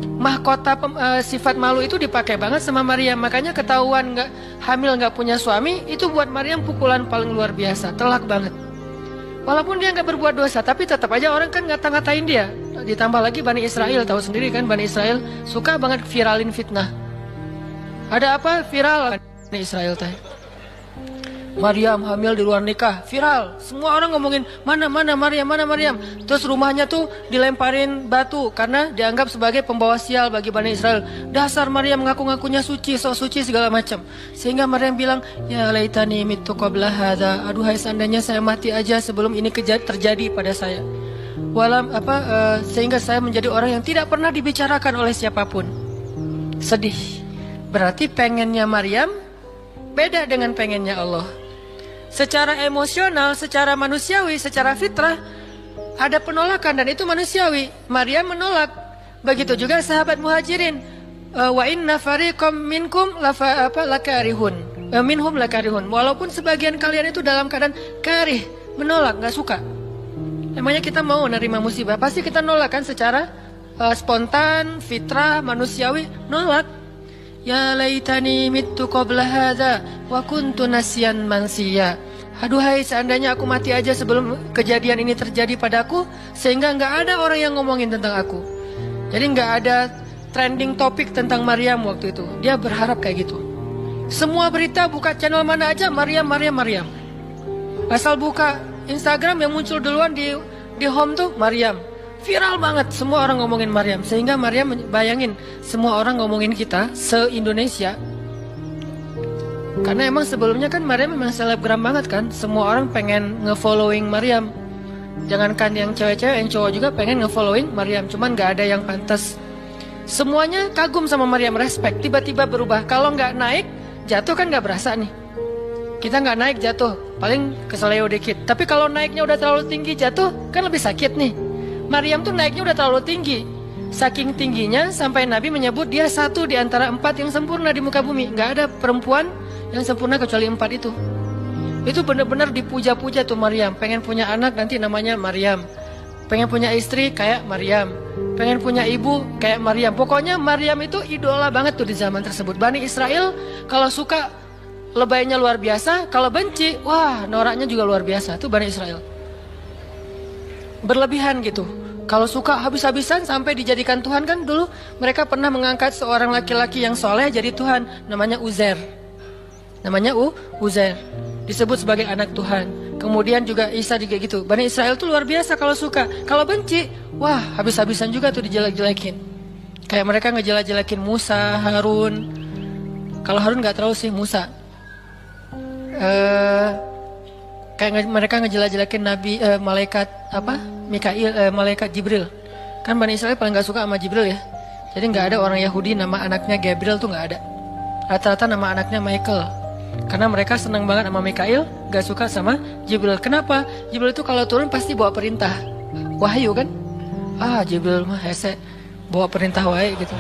Mahkota sifat malu itu dipakai banget sama Maryam. Makanya ketahuan hamil nggak punya suami, itu buat Maryam pukulan paling luar biasa, telak banget. Walaupun dia nggak berbuat dosa, tapi tetap aja orang kan ngata-ngatain dia. Ditambah lagi Bani Israel, tahu sendiri kan, Bani Israel suka banget viralin fitnah. Ada apa viral Bani Israel teh? Maryam hamil di luar nikah, viral. Semua orang ngomongin mana Maryam. Terus rumahnya tuh dilemparin batu karena dianggap sebagai pembawa sial bagi Bani Israel. Dasar Maryam ngaku-ngakunya suci, sok suci segala macam. Sehingga Maryam bilang, ya laitani mittu qabla hadza, aduhai seandainya saya mati aja sebelum ini terjadi pada saya. Sehingga saya menjadi orang yang tidak pernah dibicarakan oleh siapapun. Sedih. Berarti pengennya Maryam beda dengan pengennya Allah. Secara emosional, secara manusiawi, secara fitrah ada penolakan dan itu manusiawi. Maryam menolak. Begitu juga sahabat Muhajirin. Wa inna fariqam minkum lakarihun. Minhum lakarihun. Walaupun sebagian kalian itu dalam keadaan karih, menolak, nggak suka. Emangnya kita mau nerima musibah? Pasti kita nolak kan secara spontan, fitrah, manusiawi, nolak. Ya laitani mittu qabla hadza wa kuntu nasyan mansiya. Aduhai seandainya aku mati aja sebelum kejadian ini terjadi padaku, sehingga nggak ada orang yang ngomongin tentang aku. Jadi nggak ada trending topik tentang Maryam waktu itu. Dia berharap kayak gitu. Semua berita buka channel mana aja Maryam. Asal buka Instagram yang muncul duluan di home tuh Maryam. Viral banget, semua orang ngomongin Maryam. Sehingga Maryam, bayangin, semua orang ngomongin kita se-Indonesia. Karena emang sebelumnya kan Maryam memang selebgram banget kan. Semua orang pengen nge-following Maryam. Jangankan yang cewek-cewek, yang cowok juga pengen nge-following Maryam. Cuman gak ada yang pantas. Semuanya kagum sama Maryam, respect. Tiba-tiba berubah. Kalau gak naik, jatuh kan gak berasa nih. Kita gak naik, jatuh, paling keseleo dikit. Tapi kalau naiknya udah terlalu tinggi, jatuh, kan lebih sakit nih. Maryam tuh naiknya udah terlalu tinggi. Saking tingginya sampai Nabi menyebut dia satu di antara 4 yang sempurna di muka bumi. Gak ada perempuan yang sempurna kecuali 4 itu. Itu benar-benar dipuja-puja tuh Maryam. Pengen punya anak nanti namanya Maryam. Pengen punya istri kayak Maryam. Pengen punya ibu kayak Maryam. Pokoknya Maryam itu idola banget tuh di zaman tersebut. Bani Israel kalau suka lebaynya luar biasa. Kalau benci, wah noraknya juga luar biasa. Itu Bani Israel. Berlebihan gitu. Kalau suka habis-habisan sampai dijadikan Tuhan kan dulu mereka pernah mengangkat seorang laki-laki yang soleh jadi Tuhan. Namanya Uzair. Namanya Uzair. Disebut sebagai anak Tuhan. Kemudian juga Isa juga gitu. Bani Israel tuh luar biasa kalau suka. Kalau benci, wah habis-habisan juga tuh dijelek-jelekin. Kayak mereka ngejelek-jelekin Musa, Harun. Kalau Harun gak terlalu sih, Musa. Kayak mereka ngejelek-jelekin Nabi, malaikat malaikat Jibril. Kan Bani Israel paling gak suka sama Jibril ya. Jadi gak ada orang Yahudi nama anaknya Gabriel tuh gak ada. Rata-rata nama anaknya Michael. Karena mereka senang banget sama Mikail, gak suka sama Jibril. Kenapa? Jibril itu kalau turun pasti bawa perintah. Wahyu kan? Jibril mah hese, bawa perintah wae gitu.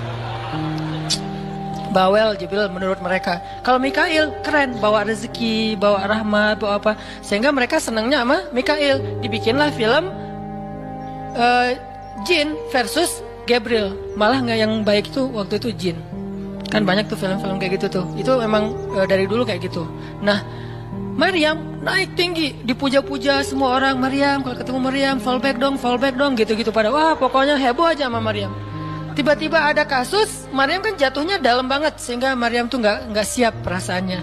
Bawel Jibril menurut mereka. Kalau Mikail keren, bawa rezeki, bawa rahmat, bawa apa. Sehingga mereka senangnya sama Mikail. Dibikinlah film Jin versus Gabriel. Malah nggak yang baik itu waktu itu jin. Kan banyak tuh film-film kayak gitu tuh. Itu memang dari dulu kayak gitu. Nah, Maryam naik tinggi, dipuja-puja semua orang. Maryam, kalau ketemu Maryam, fall back dong, gitu-gitu pada. Wah, pokoknya heboh aja sama Maryam. Tiba-tiba ada kasus, Maryam kan jatuhnya dalam banget sehingga Maryam tuh nggak siap perasaannya.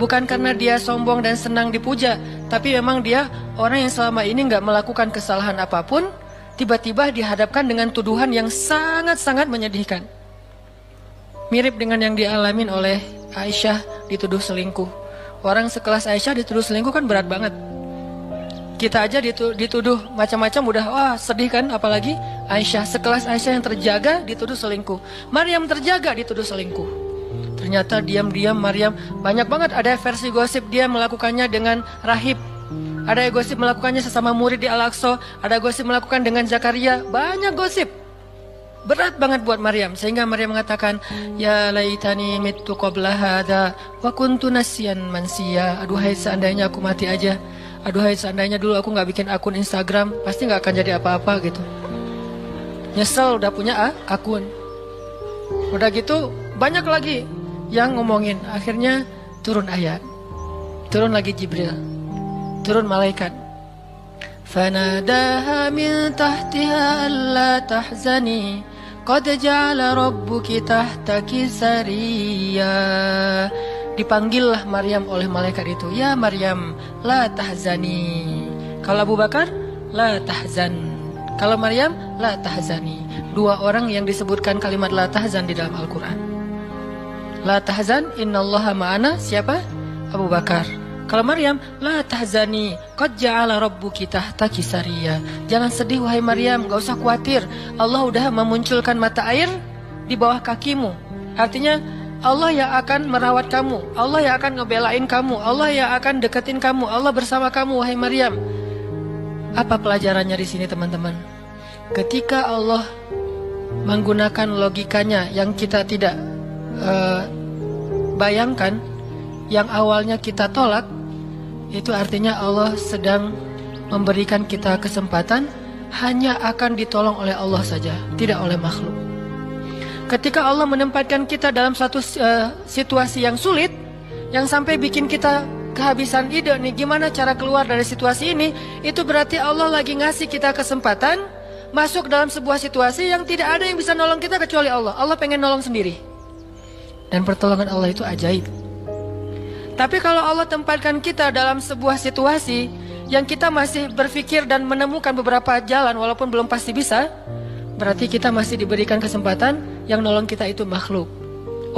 Bukan karena dia sombong dan senang dipuja, tapi memang dia orang yang selama ini nggak melakukan kesalahan apapun, tiba-tiba dihadapkan dengan tuduhan yang sangat-sangat menyedihkan. Mirip dengan yang dialamin oleh Aisyah dituduh selingkuh. Orang sekelas Aisyah dituduh selingkuh kan berat banget. Kita aja dituduh macam-macam udah wah sedih kan, apalagi Aisyah sekelas Aisyah yang terjaga dituduh selingkuh. Maryam terjaga dituduh selingkuh. Ternyata diam-diam Maryam banyak banget ada versi gosip dia melakukannya dengan rahib. Ada gosip melakukannya sesama murid di Al-Aqsa, ada gosip melakukan dengan Zakaria, banyak gosip. Berat banget buat Maryam sehingga Maryam mengatakan, "Ya laitani mittu qabla hadza wa kuntu nasiyan mansiya." Aduhai seandainya aku mati aja. Aduhai seandainya dulu aku nggak bikin akun Instagram, pasti nggak akan jadi apa-apa gitu. Nyesel udah punya akun. Udah gitu banyak lagi yang ngomongin. Akhirnya turun ayat, turun lagi Jibril, turun malaikat. Fanadaha min tahtiha alla tahzani qad ja'ala rabbuki tahtaki sariya. Dipanggillah Maryam oleh malaikat itu, ya Maryam, la tahzani. Kalau Abu Bakar, la tahzan. Kalau Maryam, la tahzani. Dua orang yang disebutkan kalimat la tahzan di dalam Al-Quran. La tahzan, innallaha ma'ana. Siapa? Abu Bakar. Kalau Maryam, la tahzani, qad ja'ala rabbuki tahtaki sariya. Jangan sedih wahai Maryam, gak usah khawatir. Allah udah memunculkan mata air di bawah kakimu. Artinya Allah yang akan merawat kamu, Allah yang akan ngebelain kamu, Allah yang akan deketin kamu, Allah bersama kamu wahai Maryam. Apa pelajarannya di sini teman-teman? Ketika Allah menggunakan logikanya yang kita tidak bayangkan, yang awalnya kita tolak, itu artinya Allah sedang memberikan kita kesempatan, hanya akan ditolong oleh Allah saja, tidak oleh makhluk. Ketika Allah menempatkan kita dalam satu situasi yang sulit, yang sampai bikin kita kehabisan ide nih, gimana cara keluar dari situasi ini, itu berarti Allah lagi ngasih kita kesempatan masuk dalam sebuah situasi yang tidak ada yang bisa nolong kita kecuali Allah. Allah pengen nolong sendiri. Dan pertolongan Allah itu ajaib. Tapi kalau Allah tempatkan kita dalam sebuah situasi yang kita masih berpikir dan menemukan beberapa jalan walaupun belum pasti bisa, berarti kita masih diberikan kesempatan yang nolong kita itu makhluk.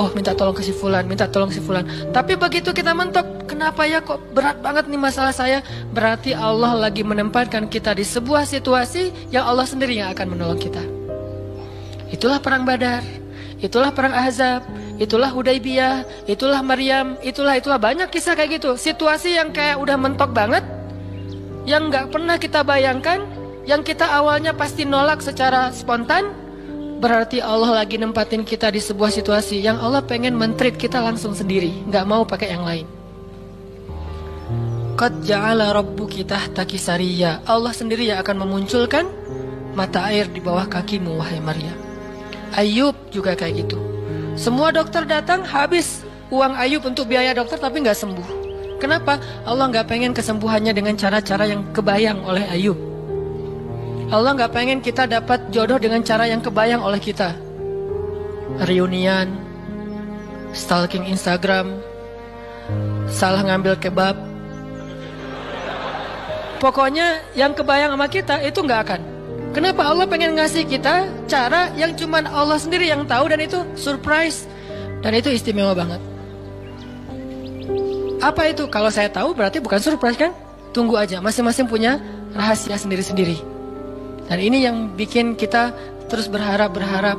Oh, minta tolong ke si fulan, minta tolong si fulan. Tapi begitu kita mentok, kenapa ya kok berat banget nih masalah saya? Berarti Allah lagi menempatkan kita di sebuah situasi yang Allah sendiri yang akan menolong kita. Itulah perang Badar, itulah perang Ahzab, itulah Hudaybiyah, itulah Maryam, itulah banyak kisah kayak gitu. Situasi yang kayak udah mentok banget, yang nggak pernah kita bayangkan, yang kita awalnya pasti nolak secara spontan, berarti Allah lagi nempatin kita di sebuah situasi yang Allah pengen men-treat kita langsung sendiri, nggak mau pakai yang lain. Qad ja'ala rabbuki tahtaki sariya. Allah sendiri yang akan memunculkan mata air di bawah kakimu wahai Maryam. Ayub juga kayak gitu. Semua dokter datang, habis uang Ayub untuk biaya dokter tapi nggak sembuh. Kenapa? Allah nggak pengen kesembuhannya dengan cara-cara yang kebayang oleh Ayub. Allah nggak pengen kita dapat jodoh dengan cara yang kebayang oleh kita. Reunian, stalking Instagram, salah ngambil kebab. Pokoknya yang kebayang sama kita itu nggak akan. Kenapa? Allah pengen ngasih kita cara yang cuman Allah sendiri yang tahu, dan itu surprise, dan itu istimewa banget. Apa itu? Kalau saya tahu berarti bukan surprise kan? Tunggu aja, masing-masing punya rahasia sendiri-sendiri. Dan ini yang bikin kita terus berharap.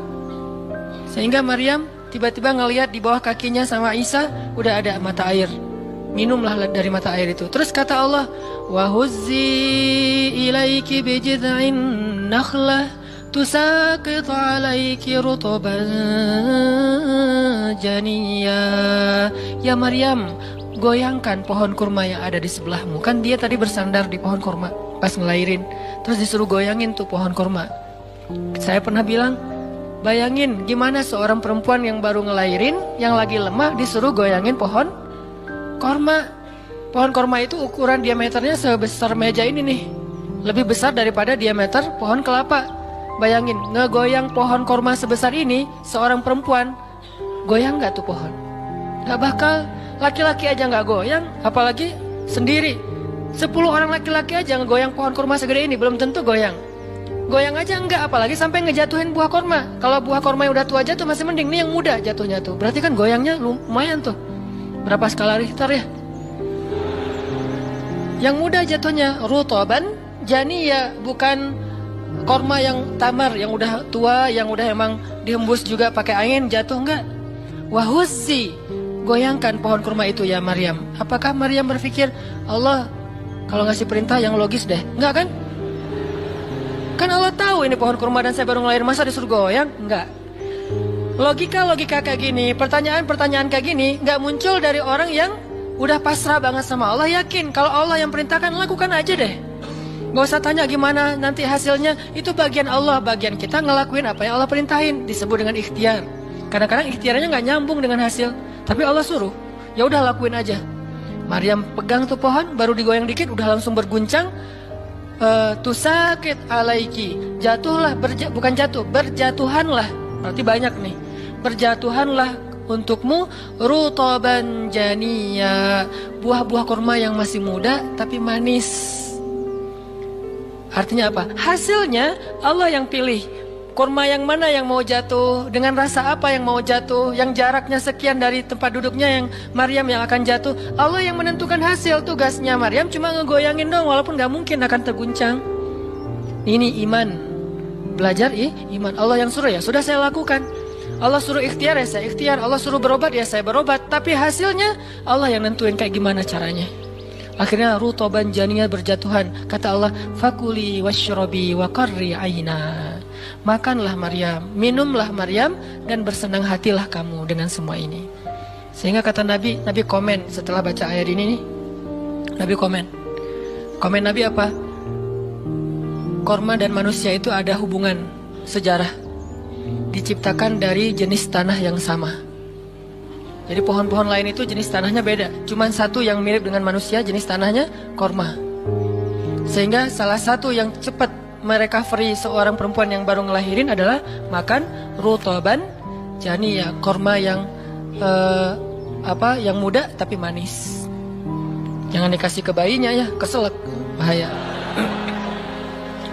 Sehingga Maryam tiba-tiba ngelihat di bawah kakinya sama Isa udah ada mata air. Minumlah dari mata air itu. Terus kata Allah, wa huzzi ilaiki bijid'in nakhlah tusaqit alaiki rutuban janiyya. Ya Maryam, goyangkan pohon kurma yang ada di sebelahmu. Kan dia tadi bersandar di pohon kurma pas ngelahirin. Terus disuruh goyangin tuh pohon kurma. Saya pernah bilang, bayangin gimana seorang perempuan yang baru ngelahirin, yang lagi lemah disuruh goyangin pohon korma. Pohon korma itu ukuran diameternya sebesar meja ini nih, lebih besar daripada diameter pohon kelapa. Bayangin, ngegoyang pohon korma sebesar ini, seorang perempuan, goyang gak tuh pohon? Gak bakal. Laki-laki aja gak goyang, apalagi sendiri. 10 orang laki-laki aja ngegoyang pohon korma segede ini, belum tentu goyang. Goyang aja enggak, apalagi sampai ngejatuhin buah korma. Kalau buah korma yang udah tua jatuh masih mending, nih yang muda jatuhnya tuh. Berarti kan goyangnya lumayan tuh. Berapa skala Richter ya? Yang muda jatuhnya rutoban, janiyah, bukan korma yang tamar, yang udah tua, yang udah emang dihembus juga pakai angin jatuh, enggak. Wahuzzi, goyangkan pohon kurma itu ya Maryam. Apakah Maryam berpikir, Allah kalau ngasih perintah yang logis deh? Enggak kan? Kan Allah tahu ini pohon kurma dan saya baru ngelahirin, masa disuruh goyang? Enggak. Logika kayak gini, pertanyaan kayak gini enggak muncul dari orang yang udah pasrah banget sama Allah, yakin kalau Allah yang perintahkan, lakukan aja deh. Gak usah tanya gimana nanti hasilnya, itu bagian Allah, bagian kita ngelakuin apa yang Allah perintahin, disebut dengan ikhtiar. Kadang-kadang ikhtiarnya nggak nyambung dengan hasil, tapi Allah suruh, ya udah lakuin aja. Maryam pegang tuh pohon, baru digoyang dikit, udah langsung berguncang. Tusakit alaiki, jatuhlah, bukan jatuh, berjatuhanlah, berarti banyak nih. Berjatuhanlah untukmu rutoban janiyah, buah-buah kurma yang masih muda tapi manis. Artinya apa? Hasilnya Allah yang pilih. Kurma yang mana yang mau jatuh, dengan rasa apa yang mau jatuh, yang jaraknya sekian dari tempat duduknya yang Maryam yang akan jatuh. Allah yang menentukan hasil. Tugasnya Maryam cuma ngegoyangin dong, walaupun gak mungkin akan terguncang. Ini iman. Belajar iman. Allah yang suruh, ya sudah saya lakukan. Allah suruh ikhtiar, ya saya ikhtiar. Allah suruh berobat, ya saya berobat. Tapi hasilnya Allah yang nentuin kayak gimana caranya. Akhirnya rutoban janiyah, berjatuhan. Kata Allah, fakuli washrobi wa qarri aina. Makanlah Maryam, minumlah Maryam, dan bersenang hatilah kamu dengan semua ini. Sehingga kata Nabi komen setelah baca ayat ini nih. Nabi komen Nabi apa? Korma dan manusia itu ada hubungan sejarah, diciptakan dari jenis tanah yang sama. Jadi pohon-pohon lain itu jenis tanahnya beda, cuman satu yang mirip dengan manusia, jenis tanahnya korma. Sehingga salah satu yang cepat merecovery seorang perempuan yang baru ngelahirin adalah makan rutoban janiyah, korma yang yang muda tapi manis. Jangan dikasih ke bayinya ya, keselak, bahaya.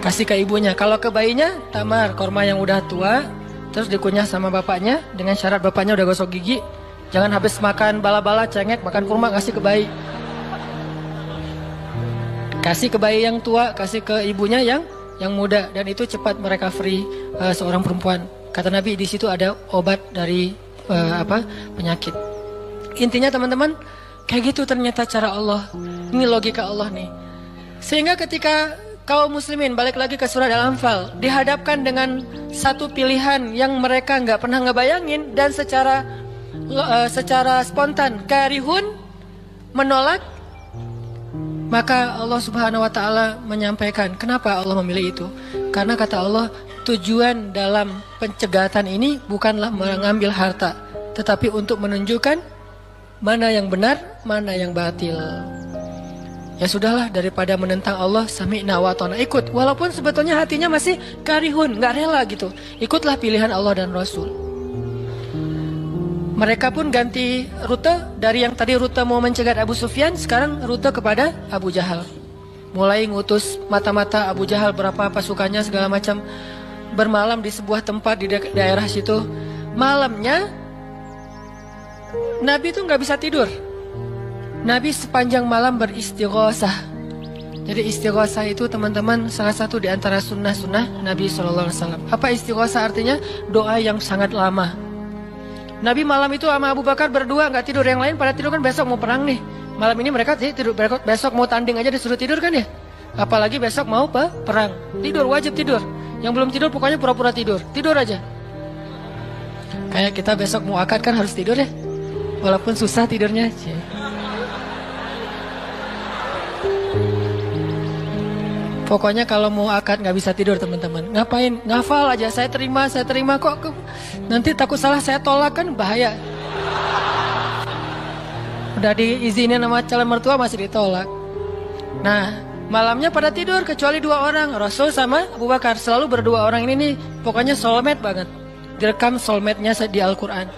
Kasih ke ibunya. Kalau ke bayinya tamar, korma yang udah tua, terus dikunyah sama bapaknya dengan syarat bapaknya udah gosok gigi. Jangan habis makan bala-bala cengek, makan kurma kasih ke bayi. Kasih ke bayi yang tua, kasih ke ibunya yang muda, dan itu cepat merecovery seorang perempuan. Kata Nabi, di situ ada obat dari penyakit. Intinya teman-teman, kayak gitu ternyata cara Allah. Ini logika Allah nih. Sehingga ketika kaum muslimin, balik lagi ke surat Al-Anfal, dihadapkan dengan satu pilihan yang mereka nggak pernah ngebayangin, dan secara spontan karihun, menolak, maka Allah Subhanahu wa taala menyampaikan kenapa Allah memilih itu. Karena kata Allah, tujuan dalam pencegatan ini bukanlah mengambil harta, tetapi untuk menunjukkan mana yang benar, mana yang batil. Ya sudahlah, daripada menentang Allah, sami'na wa ta'na, ikut. Walaupun sebetulnya hatinya masih karihun, nggak rela gitu. Ikutlah pilihan Allah dan Rasul. Mereka pun ganti rute, dari yang tadi rute mau mencegat Abu Sufyan, sekarang rute kepada Abu Jahal. Mulai ngutus mata-mata Abu Jahal, berapa pasukannya segala macam, bermalam di sebuah tempat di daerah situ. Malamnya Nabi itu nggak bisa tidur. Nabi sepanjang malam beristighosah. Jadi istighosah itu teman-teman salah satu di antara sunnah-sunnah Nabi SAW. Apa istighosah artinya? Doa yang sangat lama. Nabi malam itu sama Abu Bakar berdua nggak tidur, yang lain pada tidur kan, besok mau perang nih. Malam ini mereka tidur, besok mau tanding aja disuruh tidur kan ya. Apalagi besok mau perang, tidur, wajib tidur. Yang belum tidur pokoknya pura-pura tidur aja. Kayak kita besok mau akad kan harus tidur ya, walaupun susah tidurnya. Pokoknya kalau mau akad nggak bisa tidur teman-teman. Ngapain? Ngafal aja. Saya terima kok. Nanti takut salah saya tolak kan bahaya. Udah diizinin sama calon mertua masih ditolak. Nah, malamnya pada tidur kecuali 2 orang, Rasul sama Abu Bakar. Selalu berdua orang ini nih, pokoknya soulmate banget. Direkam soulmate-nya di Al-Quran.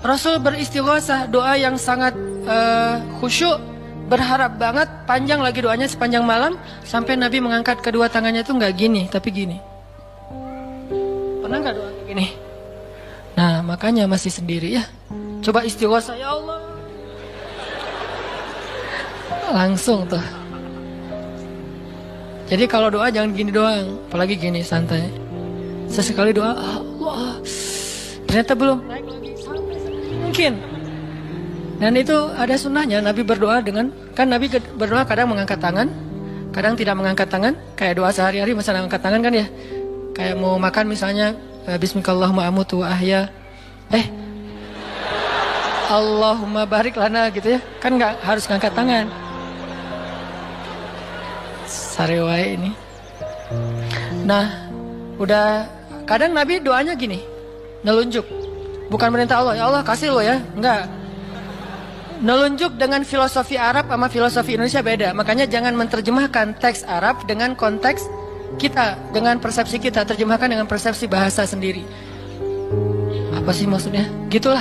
Rasul beristighosah, doa yang sangat khusyuk, berharap banget, panjang lagi doanya sepanjang malam, sampai Nabi mengangkat kedua tangannya itu nggak gini, tapi gini. Pernah nggak doa kayak gini? Nah, makanya masih sendiri ya. Coba istighosah, ya Allah. Langsung tuh. Jadi kalau doa jangan gini doang, apalagi gini santai. Sesekali doa, Allah, ternyata belum naik lagi sampai mungkin. Dan itu ada sunnahnya, Nabi berdoa dengan, kan Nabi berdoa kadang mengangkat tangan, kadang tidak mengangkat tangan, kayak doa sehari-hari misalnya angkat tangan kan ya, kayak mau makan misalnya, Bismillahirrahmanirrahim amutu wa ahya, Allahumma barik lana gitu ya, kan nggak harus ngangkat tangan. Sarewai ini. Nah, udah kadang Nabi doanya gini, nelunjuk, bukan merintah Allah, ya Allah kasih lo ya, enggak. Nelunjuk dengan filosofi Arab sama filosofi Indonesia beda. Makanya jangan menerjemahkan teks Arab dengan konteks kita, dengan persepsi kita. Terjemahkan dengan persepsi bahasa sendiri. Apa sih maksudnya? Gitulah.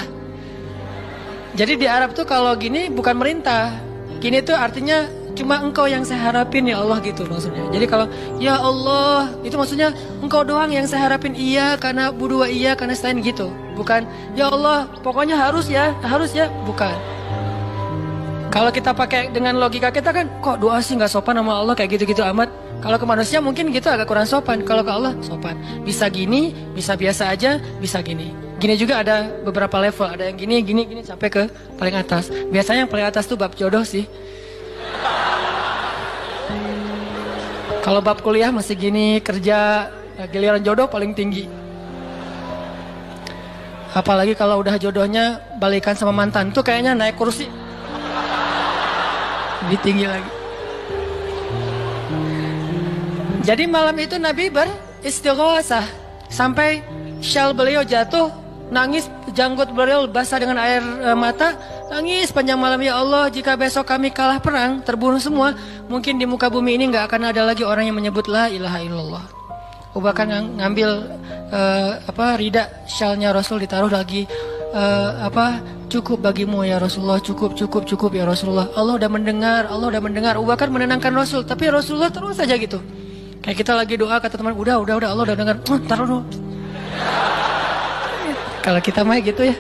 Jadi di Arab tuh kalau gini bukan merintah. Gini tuh artinya cuma engkau yang saya harapin ya Allah gitu maksudnya. Jadi kalau ya Allah itu maksudnya engkau doang yang saya harapin, iya karena budua iya karena selain gitu. Bukan ya Allah pokoknya harus ya bukan. Kalau kita pakai dengan logika kita kan, kok doa sih nggak sopan sama Allah kayak gitu-gitu amat. Kalau ke manusia mungkin gitu agak kurang sopan. Kalau ke Allah sopan. Bisa gini, bisa biasa aja, bisa gini. Gini juga ada beberapa level. Ada yang gini sampai ke paling atas. Biasanya yang paling atas tuh bab jodoh sih. Kalau bab kuliah masih gini, kerja, giliran jodoh paling tinggi. Apalagi kalau udah jodohnya balikan sama mantan tuh kayaknya naik kursi. Lebih tinggi lagi. Jadi malam itu Nabi beristighosah sampai syal beliau jatuh, nangis, janggut beliau basah dengan air mata, nangis panjang malam, ya Allah jika besok kami kalah perang, terbunuh semua, mungkin di muka bumi ini nggak akan ada lagi orang yang menyebut la ilaha illallah. Abu Bakar ngambil rida syalnya Rasul, ditaruh lagi, cukup bagimu ya Rasulullah, cukup ya Rasulullah. Allah udah mendengar. Abu Bakar menenangkan Rasul, tapi Rasulullah terus saja gitu. Kayak kita lagi doa kata teman, udah Allah udah dengar. Taruh dulu. Kalau kita mah gitu ya.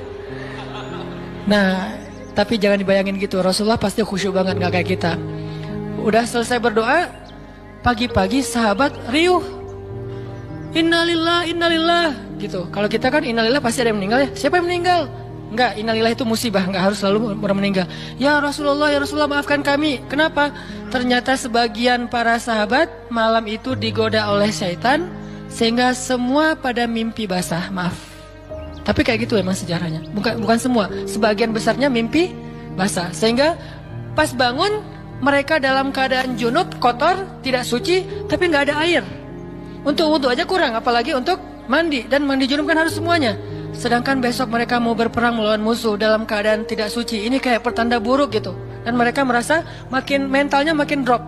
Nah, tapi jangan dibayangin gitu. Rasulullah pasti khusyuk banget, nggak kayak kita. Udah selesai berdoa, pagi-pagi sahabat riuh. Innalillah gitu. Kalau kita kan innalillah pasti ada yang meninggal ya. Siapa yang meninggal? Enggak, innalillah itu musibah, enggak harus selalu orang meninggal. Ya Rasulullah maafkan kami. Kenapa? Ternyata sebagian para sahabat malam itu digoda oleh syaitan sehingga semua pada mimpi basah. Maaf. Tapi kayak gitu emang sejarahnya. Bukan semua, sebagian besarnya mimpi basah. Sehingga pas bangun mereka dalam keadaan junub, kotor, tidak suci, tapi nggak ada air. Untuk wudhu aja kurang, apalagi untuk mandi. Dan mandi junub kan harus semuanya. Sedangkan besok mereka mau berperang melawan musuh dalam keadaan tidak suci. Ini kayak pertanda buruk gitu. Dan mereka merasa mentalnya makin drop.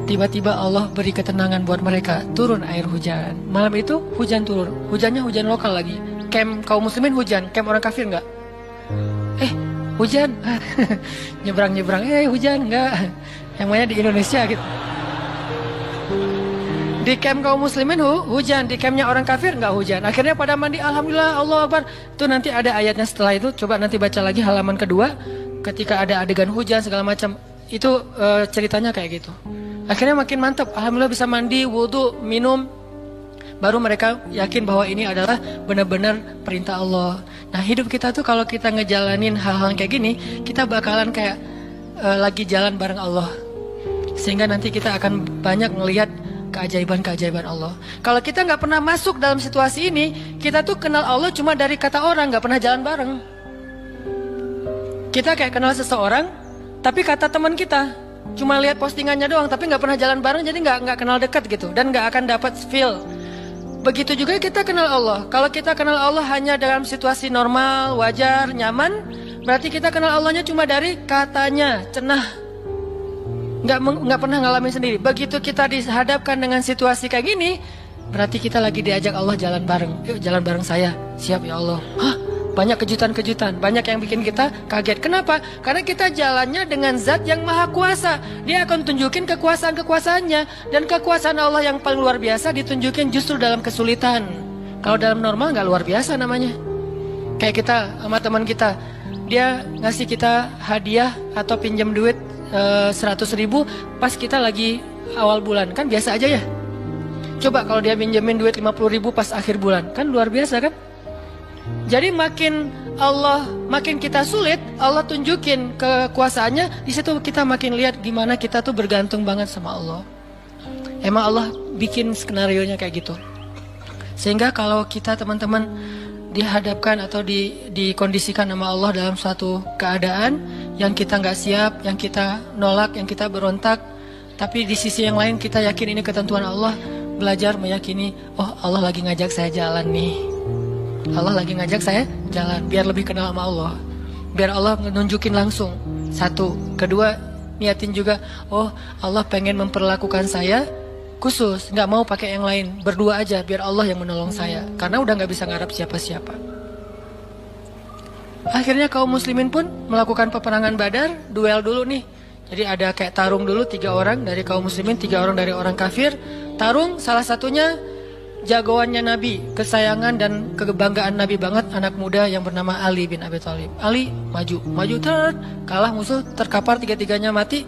Tiba-tiba Allah beri ketenangan buat mereka. Turun air hujan. Malam itu hujan turun. Hujannya hujan lokal lagi. Camp kaum muslimin hujan. Camp orang kafir enggak. Hujan. Nyebrang-nyebrang. Hujan enggak. Yang mainnya di Indonesia gitu. Di camp kaum muslimin hujan, di campnya orang kafir nggak hujan. Akhirnya pada mandi, alhamdulillah, Allah Akbar. Itu nanti ada ayatnya setelah itu. Coba nanti baca lagi halaman kedua. Ketika ada adegan hujan segala macam, itu ceritanya kayak gitu. Akhirnya makin mantap. Alhamdulillah bisa mandi, wudhu, minum. Baru mereka yakin bahwa ini adalah benar-benar perintah Allah. Nah hidup kita tuh kalau kita ngejalanin hal-hal kayak gini, kita bakalan kayak lagi jalan bareng Allah. Sehingga nanti kita akan banyak ngelihat keajaiban-keajaiban Allah. Kalau kita nggak pernah masuk dalam situasi ini, kita tuh kenal Allah cuma dari kata orang, nggak pernah jalan bareng. Kita kayak kenal seseorang, tapi kata teman kita. cuma lihat postingannya doang, tapi nggak pernah jalan bareng, jadi nggak kenal dekat gitu, dan nggak akan dapat feel. Begitu juga kita kenal Allah. Kalau kita kenal Allah hanya dalam situasi normal, wajar, nyaman, berarti kita kenal Allahnya cuma dari katanya, cenah, nggak pernah ngalamin sendiri. Begitu kita dihadapkan dengan situasi kayak gini, berarti kita lagi diajak Allah jalan bareng. Yuk jalan bareng saya. Siap ya Allah. Hah? Banyak kejutan-kejutan, banyak yang bikin kita kaget. Kenapa? Karena kita jalannya dengan zat yang maha kuasa. Dia akan tunjukin kekuasaan-kekuasaannya. Dan kekuasaan Allah yang paling luar biasa ditunjukin justru dalam kesulitan. Kalau dalam normal nggak luar biasa namanya. Kayak kita sama teman kita, dia ngasih kita hadiah atau pinjam duit 100.000 pas kita lagi awal bulan. Kan biasa aja ya. Coba kalau dia pinjemin duit 50.000 pas akhir bulan, kan luar biasa kan? Jadi makin kita sulit, Allah tunjukin kekuasaannya, di situ kita makin lihat gimana kita tuh bergantung banget sama Allah. Emang Allah bikin skenarionya kayak gitu. Sehingga kalau kita teman-teman dihadapkan atau dikondisikan sama Allah dalam suatu keadaan yang kita nggak siap, yang kita nolak, yang kita berontak, tapi di sisi yang lain kita yakin ini ketentuan Allah, belajar meyakini, oh Allah lagi ngajak saya jalan nih. Allah lagi ngajak saya jalan biar lebih kenal sama Allah, biar Allah nunjukin langsung. Satu, kedua, niatin juga, oh Allah pengen memperlakukan saya khusus, nggak mau pakai yang lain, berdua aja biar Allah yang menolong saya, karena udah nggak bisa ngarap siapa-siapa. Akhirnya kaum muslimin pun melakukan peperangan Badar, duel dulu nih. Jadi ada kayak tarung dulu, 3 orang dari kaum muslimin, 3 orang dari orang kafir. Tarung, salah satunya jagoannya Nabi, kesayangan dan kebanggaan Nabi banget, anak muda yang bernama Ali bin Abi Thalib. Ali maju kalah musuh, terkapar, 3-tiganya mati.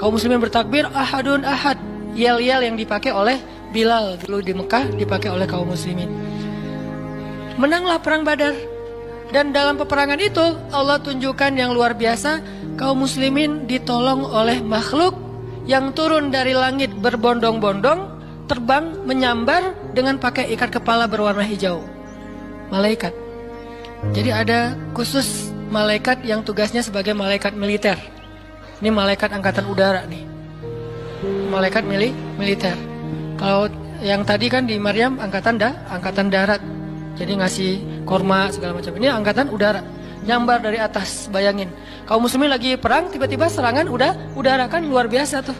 Kaum muslimin bertakbir, ahadun ahad. Yel-yel yang dipakai oleh Bilal dulu di Mekah dipakai oleh kaum muslimin. Menanglah perang Badar. Dan dalam peperangan itu Allah tunjukkan yang luar biasa, kaum muslimin ditolong oleh makhluk yang turun dari langit berbondong-bondong, terbang menyambar dengan pakai ikat kepala berwarna hijau. Malaikat. Jadi ada khusus malaikat yang tugasnya sebagai malaikat militer. Ini malaikat angkatan udara nih. Malaikat militer. Kalau yang tadi kan di Maryam angkatan darat. Jadi ngasih korma segala macam. Ini angkatan udara. Nyambar dari atas, bayangin. Kaum muslimin lagi perang, tiba-tiba serangan udara, kan luar biasa tuh.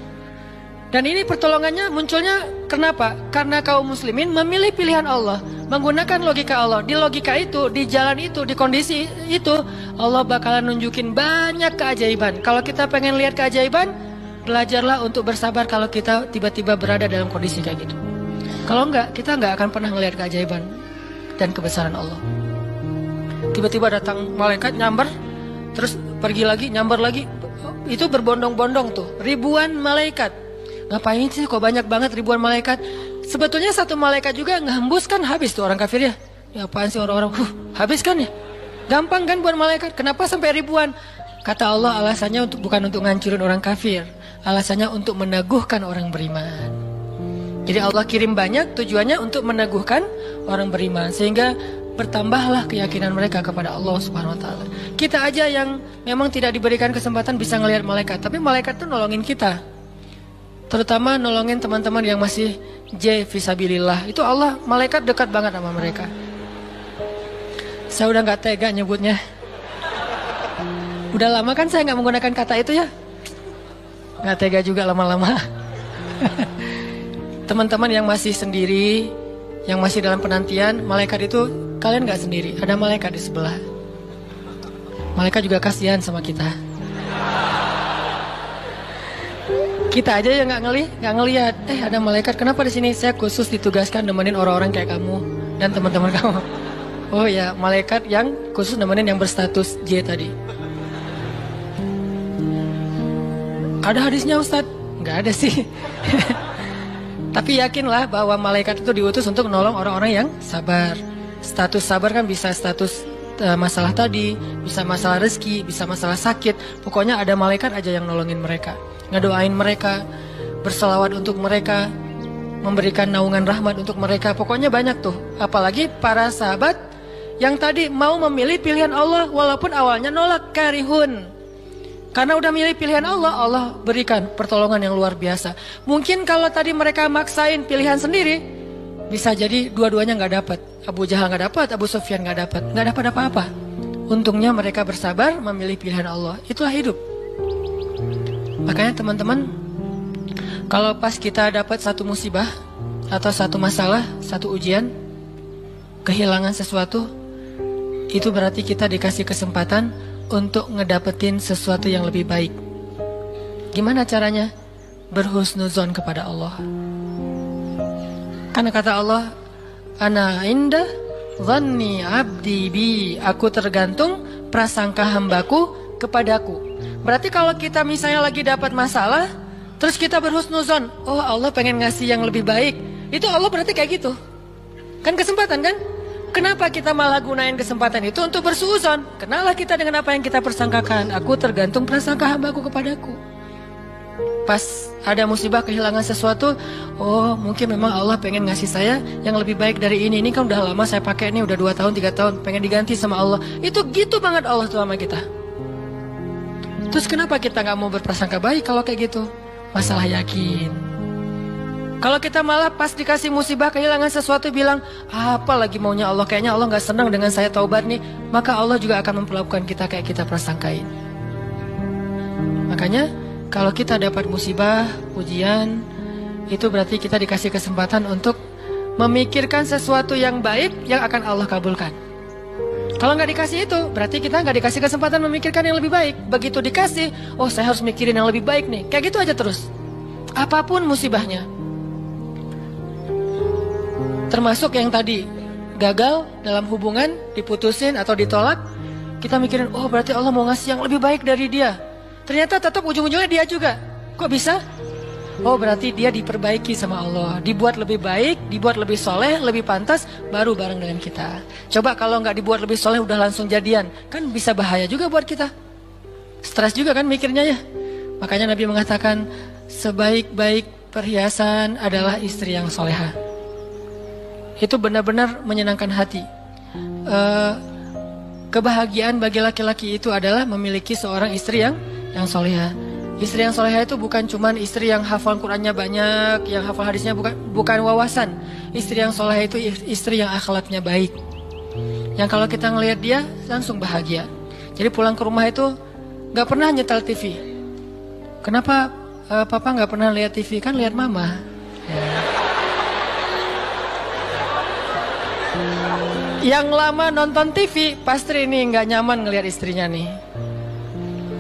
Dan ini pertolongannya munculnya kenapa? Karena kaum muslimin memilih pilihan Allah, menggunakan logika Allah. Di logika itu, di jalan itu, di kondisi itu, Allah bakalan nunjukin banyak keajaiban. Kalau kita pengen lihat keajaiban, belajarlah untuk bersabar kalau kita tiba-tiba berada dalam kondisi kayak gitu. Kalau enggak, kita enggak akan pernah melihat keajaiban dan kebesaran Allah. Tiba-tiba datang malaikat nyambar, terus pergi lagi, nyambar lagi. Itu berbondong-bondong tuh, ribuan malaikat. Ngapain sih kok banyak banget ribuan malaikat? Sebetulnya satu malaikat juga ngehembus kan habis tuh orang kafir ya. Ya apaan sih orang-orang, habis kan ya? Gampang kan buat malaikat, kenapa sampai ribuan? Kata Allah alasannya bukan untuk ngancurin orang kafir, alasannya untuk meneguhkan orang beriman. Jadi Allah kirim banyak tujuannya untuk meneguhkan orang beriman, sehingga bertambahlah keyakinan mereka kepada Allah Subhanahu wa taala. Kita aja yang memang tidak diberikan kesempatan bisa ngelihat malaikat, tapi malaikat tuh nolongin kita. Terutama nolongin teman-teman yang masih fisabilillah. Itu Allah, malaikat dekat banget sama mereka. Saya udah gak tega nyebutnya. Udah lama kan saya gak menggunakan kata itu ya. Gak tega juga lama-lama. Teman-teman yang masih sendiri, yang masih dalam penantian, malaikat itu kalian gak sendiri. Ada malaikat di sebelah. Malaikat juga kasihan sama kita. Kita aja yang nggak ngelihat. Ada malaikat. Kenapa di sini? Saya khusus ditugaskan nemenin orang-orang kayak kamu dan teman-teman kamu. Oh ya, malaikat yang khusus nemenin yang berstatus J tadi. Ada hadisnya Ustadz? Nggak ada sih. Tapi yakinlah bahwa malaikat itu diutus untuk menolong orang-orang yang sabar. Status sabar kan bisa status masalah tadi, bisa masalah rezeki, bisa masalah sakit. Pokoknya ada malaikat aja yang nolongin mereka, ngedoain mereka, berselawat untuk mereka, memberikan naungan rahmat untuk mereka. Pokoknya banyak tuh. Apalagi para sahabat yang tadi mau memilih pilihan Allah walaupun awalnya nolak, karihun. Karena udah milih pilihan Allah, Allah berikan pertolongan yang luar biasa. Mungkin kalau tadi mereka maksain pilihan sendiri, bisa jadi dua-duanya nggak dapat. Abu Jahal nggak dapat, Abu Sufyan nggak dapat apa-apa. Untungnya mereka bersabar memilih pilihan Allah. Itulah hidup. Makanya teman-teman, kalau pas kita dapat satu musibah atau satu masalah, satu ujian, kehilangan sesuatu, itu berarti kita dikasih kesempatan untuk ngedapetin sesuatu yang lebih baik. Gimana caranya? Berhusnuzon kepada Allah. Karena kata Allah, ana inda dhanni abdi bi, aku tergantung prasangka hambaku kepadaku. Berarti kalau kita misalnya lagi dapat masalah, terus kita berhusnuzon, oh Allah pengen ngasih yang lebih baik, itu Allah berarti kayak gitu. Kan kesempatan kan? Kenapa kita malah gunain kesempatan itu untuk bersuuzon? Kenalah kita dengan apa yang kita persangkakan. Aku tergantung prasangka hambaku kepadaku. Pas ada musibah kehilangan sesuatu, oh mungkin memang Allah pengen ngasih saya yang lebih baik dari ini. Ini kan udah lama saya pakai, ini udah 2 tahun 3 tahun, pengen diganti sama Allah. Itu gitu banget Allah tuh sama kita. Terus kenapa kita gak mau berprasangka baik kalau kayak gitu? Masalah yakin. Kalau kita malah pas dikasih musibah kehilangan sesuatu bilang, apa lagi maunya Allah, kayaknya Allah gak senang dengan saya taubat nih, maka Allah juga akan memperlakukan kita kayak kita prasangkain. Makanya kalau kita dapat musibah, ujian, itu berarti kita dikasih kesempatan untuk memikirkan sesuatu yang baik yang akan Allah kabulkan. Kalau nggak dikasih itu, berarti kita nggak dikasih kesempatan memikirkan yang lebih baik. Begitu dikasih, oh saya harus mikirin yang lebih baik nih. Kayak gitu aja terus. Apapun musibahnya. Termasuk yang tadi, gagal dalam hubungan, diputusin atau ditolak, kita mikirin, oh berarti Allah mau ngasih yang lebih baik dari dia. Ternyata tetap ujung-ujungnya dia juga. Kok bisa? Oh berarti dia diperbaiki sama Allah, dibuat lebih baik, dibuat lebih soleh, lebih pantas, baru bareng dengan kita. Coba kalau nggak dibuat lebih soleh udah langsung jadian, kan bisa bahaya juga buat kita. Stres juga kan mikirnya ya. Makanya Nabi mengatakan, sebaik-baik perhiasan adalah istri yang soleha. Itu benar-benar menyenangkan hati. Kebahagiaan bagi laki-laki itu adalah memiliki seorang istri yang soleha. Istri yang soleha itu bukan cuman istri yang hafal Qurannya banyak, yang hafal hadisnya, bukan wawasan. Istri yang soleha itu istri yang akhlaknya baik, yang kalau kita ngelihat dia langsung bahagia. Jadi pulang ke rumah itu gak pernah nyetel TV. Kenapa papa gak pernah lihat TV? Kan lihat mama ya. Yang lama nonton TV pasti ini gak nyaman ngelihat istrinya nih.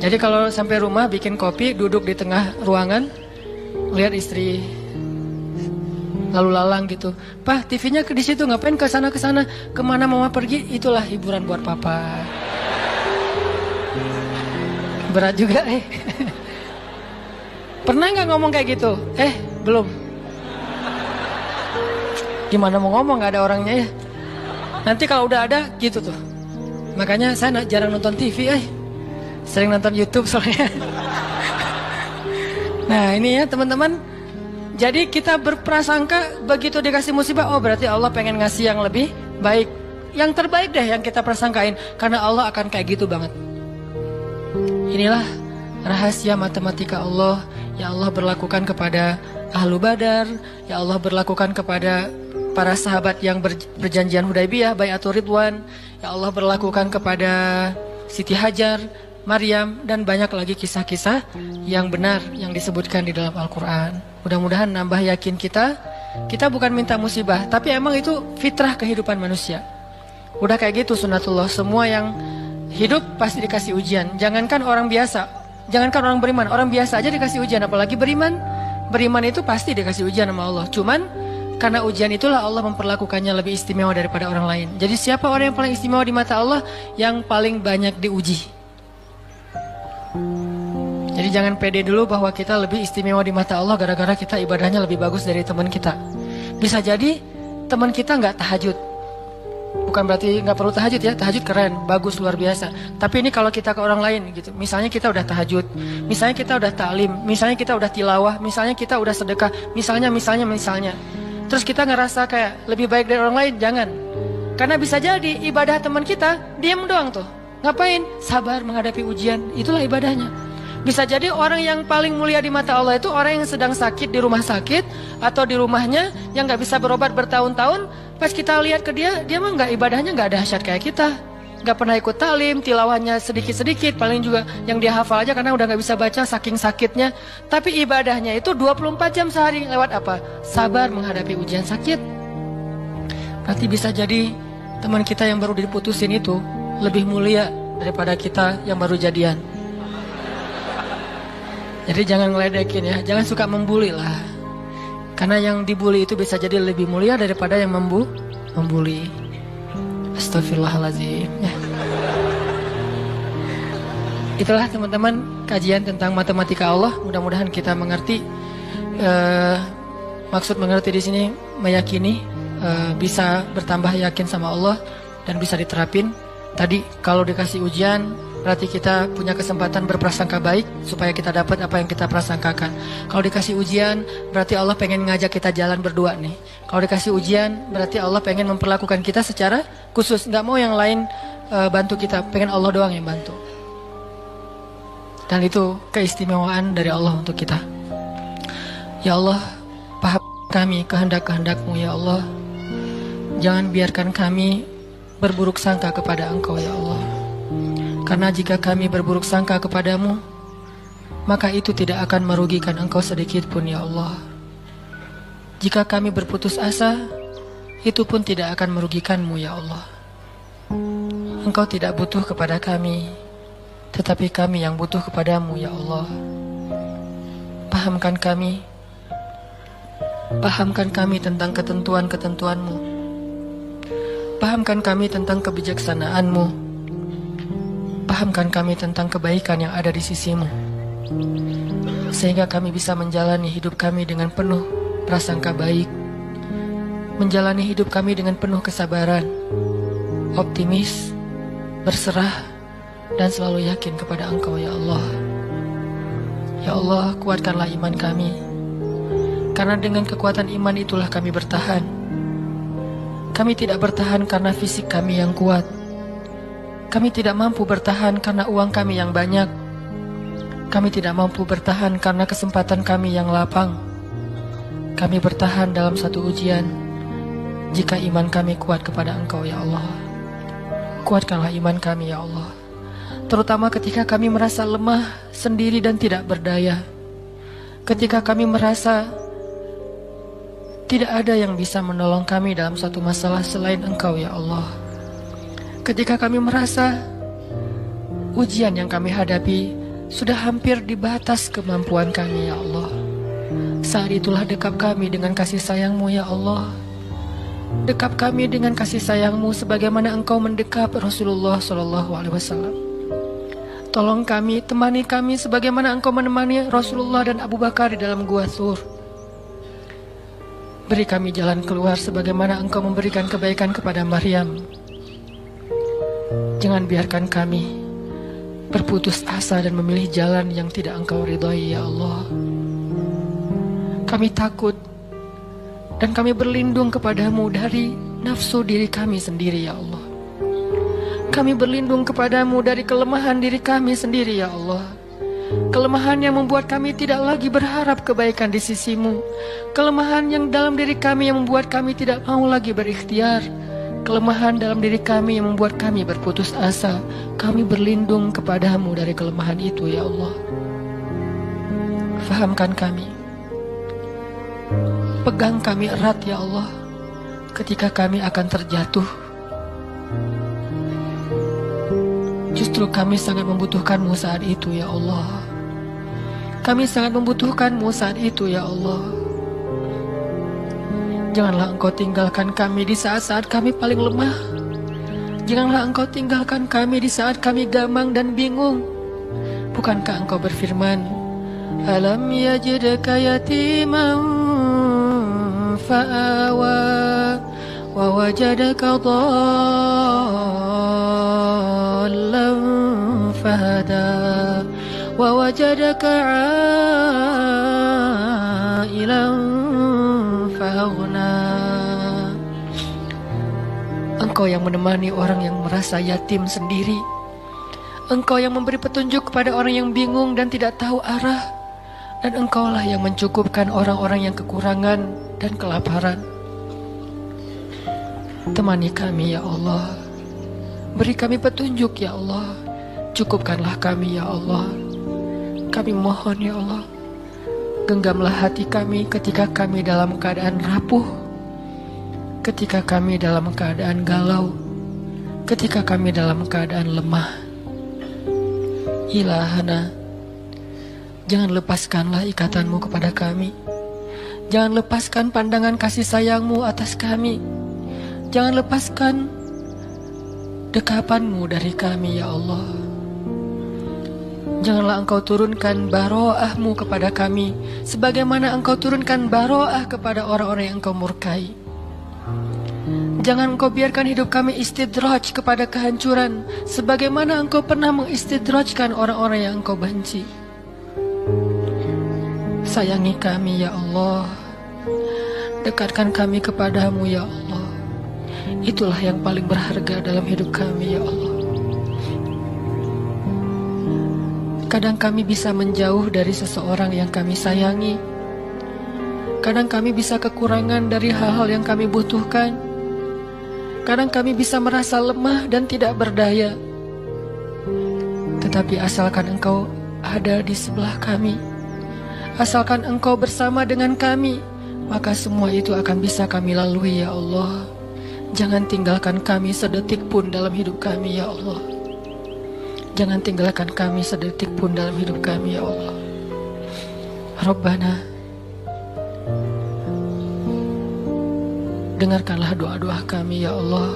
Jadi kalau sampai rumah bikin kopi, duduk di tengah ruangan, lihat istri lalu lalang gitu. Pak, TV-nya di situ, ngapain ke sana kemana mama pergi? Itulah hiburan buat papa. Berat juga Pernah nggak ngomong kayak gitu? Belum. Gimana mau ngomong, nggak ada orangnya ya. Nanti kalau udah ada gitu tuh. Makanya saya jarang nonton TV sering nonton YouTube soalnya. Nah ini ya teman-teman. Jadi kita berprasangka begitu dikasih musibah, oh berarti Allah pengen ngasih yang lebih baik. Yang terbaik deh yang kita prasangkain. Karena Allah akan kayak gitu banget. Inilah rahasia matematika Allah. Ya Allah berlakukan kepada Ahlu Badar. Ya Allah berlakukan kepada para sahabat yang berjanjian Hudaybiyah, Bai'atul Ridwan. Ya Allah berlakukan kepada Siti Hajar, Maryam, dan banyak lagi kisah-kisah yang benar yang disebutkan di dalam Al-Quran. Mudah-mudahan nambah yakin kita. Kita bukan minta musibah, tapi emang itu fitrah kehidupan manusia. Udah kayak gitu sunatullah. Semua yang hidup pasti dikasih ujian. Jangankan orang biasa, jangankan orang beriman, orang biasa aja dikasih ujian, apalagi beriman. Beriman itu pasti dikasih ujian sama Allah. Cuman karena ujian itulah Allah memperlakukannya lebih istimewa daripada orang lain. Jadi siapa orang yang paling istimewa di mata Allah? Yang paling banyak diuji. Jadi jangan pede dulu bahwa kita lebih istimewa di mata Allah gara-gara kita ibadahnya lebih bagus dari teman kita. Bisa jadi teman kita nggak tahajud. Bukan berarti nggak perlu tahajud ya, tahajud keren, bagus, luar biasa. Tapi ini kalau kita ke orang lain gitu, misalnya kita udah tahajud, misalnya kita udah ta'lim, misalnya kita udah tilawah, misalnya kita udah sedekah, misalnya. Terus kita ngerasa kayak lebih baik dari orang lain, jangan. Karena bisa jadi ibadah teman kita, diam doang tuh. Ngapain? Sabar menghadapi ujian, itulah ibadahnya. Bisa jadi orang yang paling mulia di mata Allah itu orang yang sedang sakit di rumah sakit atau di rumahnya yang nggak bisa berobat bertahun-tahun. Pas kita lihat ke dia mah nggak, ibadahnya nggak dahsyat kayak kita, nggak pernah ikut talim, tilawahnya sedikit-sedikit, paling juga yang dia hafal aja karena udah nggak bisa baca saking sakitnya. Tapi ibadahnya itu 24 jam sehari. Lewat apa? Sabar menghadapi ujian sakit. Berarti bisa jadi teman kita yang baru diputusin itu lebih mulia daripada kita yang baru jadian. Jadi jangan ngeledekin ya, jangan suka membuli lah. Karena yang dibully itu bisa jadi lebih mulia daripada yang membuli. Astagfirullahaladzim. Ya. Itulah teman-teman kajian tentang matematika Allah. Mudah-mudahan kita mengerti. Maksud mengerti di sini meyakini, bisa bertambah yakin sama Allah dan bisa diterapin. Tadi kalau dikasih ujian, berarti kita punya kesempatan berprasangka baik supaya kita dapat apa yang kita prasangkakan. Kalau dikasih ujian, berarti Allah pengen ngajak kita jalan berdua nih. Kalau dikasih ujian, berarti Allah pengen memperlakukan kita secara khusus. Nggak mau yang lain bantu kita, pengen Allah doang yang bantu. Dan itu keistimewaan dari Allah untuk kita. Ya Allah, paham kami kehendak-kehendak-Mu ya Allah. Jangan biarkan kami berburuk sangka kepada Engkau ya Allah. Karena jika kami berburuk sangka kepadamu, maka itu tidak akan merugikan Engkau sedikit pun ya Allah. Jika kami berputus asa, itu pun tidak akan merugikan-Mu ya Allah. Engkau tidak butuh kepada kami, tetapi kami yang butuh kepadamu ya Allah. Pahamkan kami tentang ketentuan-ketentuan-Mu. Pahamkan kami tentang kebijaksanaan-Mu. Pahamkan kami tentang kebaikan yang ada di sisi-Mu, sehingga kami bisa menjalani hidup kami dengan penuh prasangka baik, menjalani hidup kami dengan penuh kesabaran, optimis, berserah, dan selalu yakin kepada Engkau ya Allah. Ya Allah, kuatkanlah iman kami, karena dengan kekuatan iman itulah kami bertahan. Kami tidak bertahan karena fisik kami yang kuat. Kami tidak mampu bertahan karena uang kami yang banyak. Kami tidak mampu bertahan karena kesempatan kami yang lapang. Kami bertahan dalam satu ujian jika iman kami kuat kepada Engkau ya Allah. Kuatkanlah iman kami ya Allah, terutama ketika kami merasa lemah, sendiri dan tidak berdaya. Ketika kami merasa tidak ada yang bisa menolong kami dalam satu masalah selain Engkau ya Allah. Ketika kami merasa ujian yang kami hadapi sudah hampir di batas kemampuan kami ya Allah, saat itulah dekap kami dengan kasih sayang-Mu ya Allah. Dekap kami dengan kasih sayang-Mu sebagaimana Engkau mendekap Rasulullah SAW. Tolong kami, temani kami sebagaimana Engkau menemani Rasulullah dan Abu Bakar di dalam Gua Thur. Beri kami jalan keluar sebagaimana Engkau memberikan kebaikan kepada Maryam. Jangan biarkan kami berputus asa dan memilih jalan yang tidak Engkau ridhai ya Allah. Kami takut dan kami berlindung kepadamu dari nafsu diri kami sendiri ya Allah. Kami berlindung kepadamu dari kelemahan diri kami sendiri ya Allah. Kelemahan yang membuat kami tidak lagi berharap kebaikan di sisi-Mu. Kelemahan yang dalam diri kami yang membuat kami tidak mau lagi berikhtiar. Kelemahan dalam diri kami yang membuat kami berputus asa. Kami berlindung kepadamu dari kelemahan itu ya Allah. Fahamkan kami, pegang kami erat ya Allah ketika kami akan terjatuh. Justru kami sangat membutuhkan-Mu saat itu ya Allah. Kami sangat membutuhkan-Mu saat itu ya Allah. Janganlah Engkau tinggalkan kami di saat-saat kami paling lemah. Janganlah Engkau tinggalkan kami di saat kami gamang dan bingung. Bukankah Engkau berfirman, Alam yajidka yatiman fa'awa wa wajadaka dhallan fahada wa wajadaka 'ailan faghna. Engkau yang menemani orang yang merasa yatim sendiri. Engkau yang memberi petunjuk kepada orang yang bingung dan tidak tahu arah. Dan Engkaulah yang mencukupkan orang-orang yang kekurangan dan kelaparan. Temani kami ya Allah. Beri kami petunjuk ya Allah. Cukupkanlah kami ya Allah. Kami mohon ya Allah. Genggamlah hati kami ketika kami dalam keadaan rapuh, ketika kami dalam keadaan galau, ketika kami dalam keadaan lemah. Ilahana, jangan lepaskanlah ikatanmu kepada kami. Jangan lepaskan pandangan kasih sayangmu atas kami. Jangan lepaskan dekapanmu dari kami ya Allah. Janganlah Engkau turunkan baroahmu kepada kami, sebagaimana Engkau turunkan baroah kepada orang-orang yang Engkau murkai. Jangan Engkau biarkan hidup kami istidraj kepada kehancuran, sebagaimana Engkau pernah mengistidrajkan orang-orang yang Engkau benci. Sayangi kami ya Allah. Dekatkan kami kepadamu ya Allah. Itulah yang paling berharga dalam hidup kami ya Allah. Kadang kami bisa menjauh dari seseorang yang kami sayangi. Kadang kami bisa kekurangan dari hal-hal yang kami butuhkan. Kadang kami bisa merasa lemah dan tidak berdaya. Tetapi asalkan Engkau ada di sebelah kami, asalkan Engkau bersama dengan kami, maka semua itu akan bisa kami lalui ya Allah. Jangan tinggalkan kami sedetik pun dalam hidup kami ya Allah. Jangan tinggalkan kami sedetik pun dalam hidup kami ya Allah. Rabbana, dengarkanlah doa-doa kami ya Allah.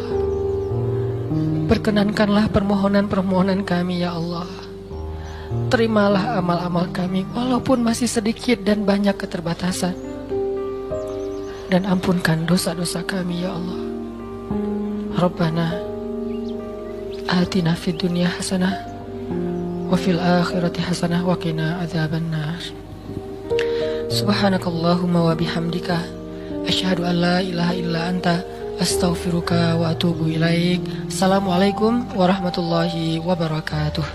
Perkenankanlah permohonan-permohonan kami ya Allah. Terimalah amal-amal kami walaupun masih sedikit dan banyak keterbatasan. Dan ampunkan dosa-dosa kami ya Allah. Rabbana, atina fid dunya hasanah wa fil akhirati hasanah wa qina adzabannar. Subhanakallahumma wa bihamdika asyhadu an la ilaha illa anta astaghfiruka wa atubu ilaik. Assalamualaikum warahmatullahi wabarakatuh.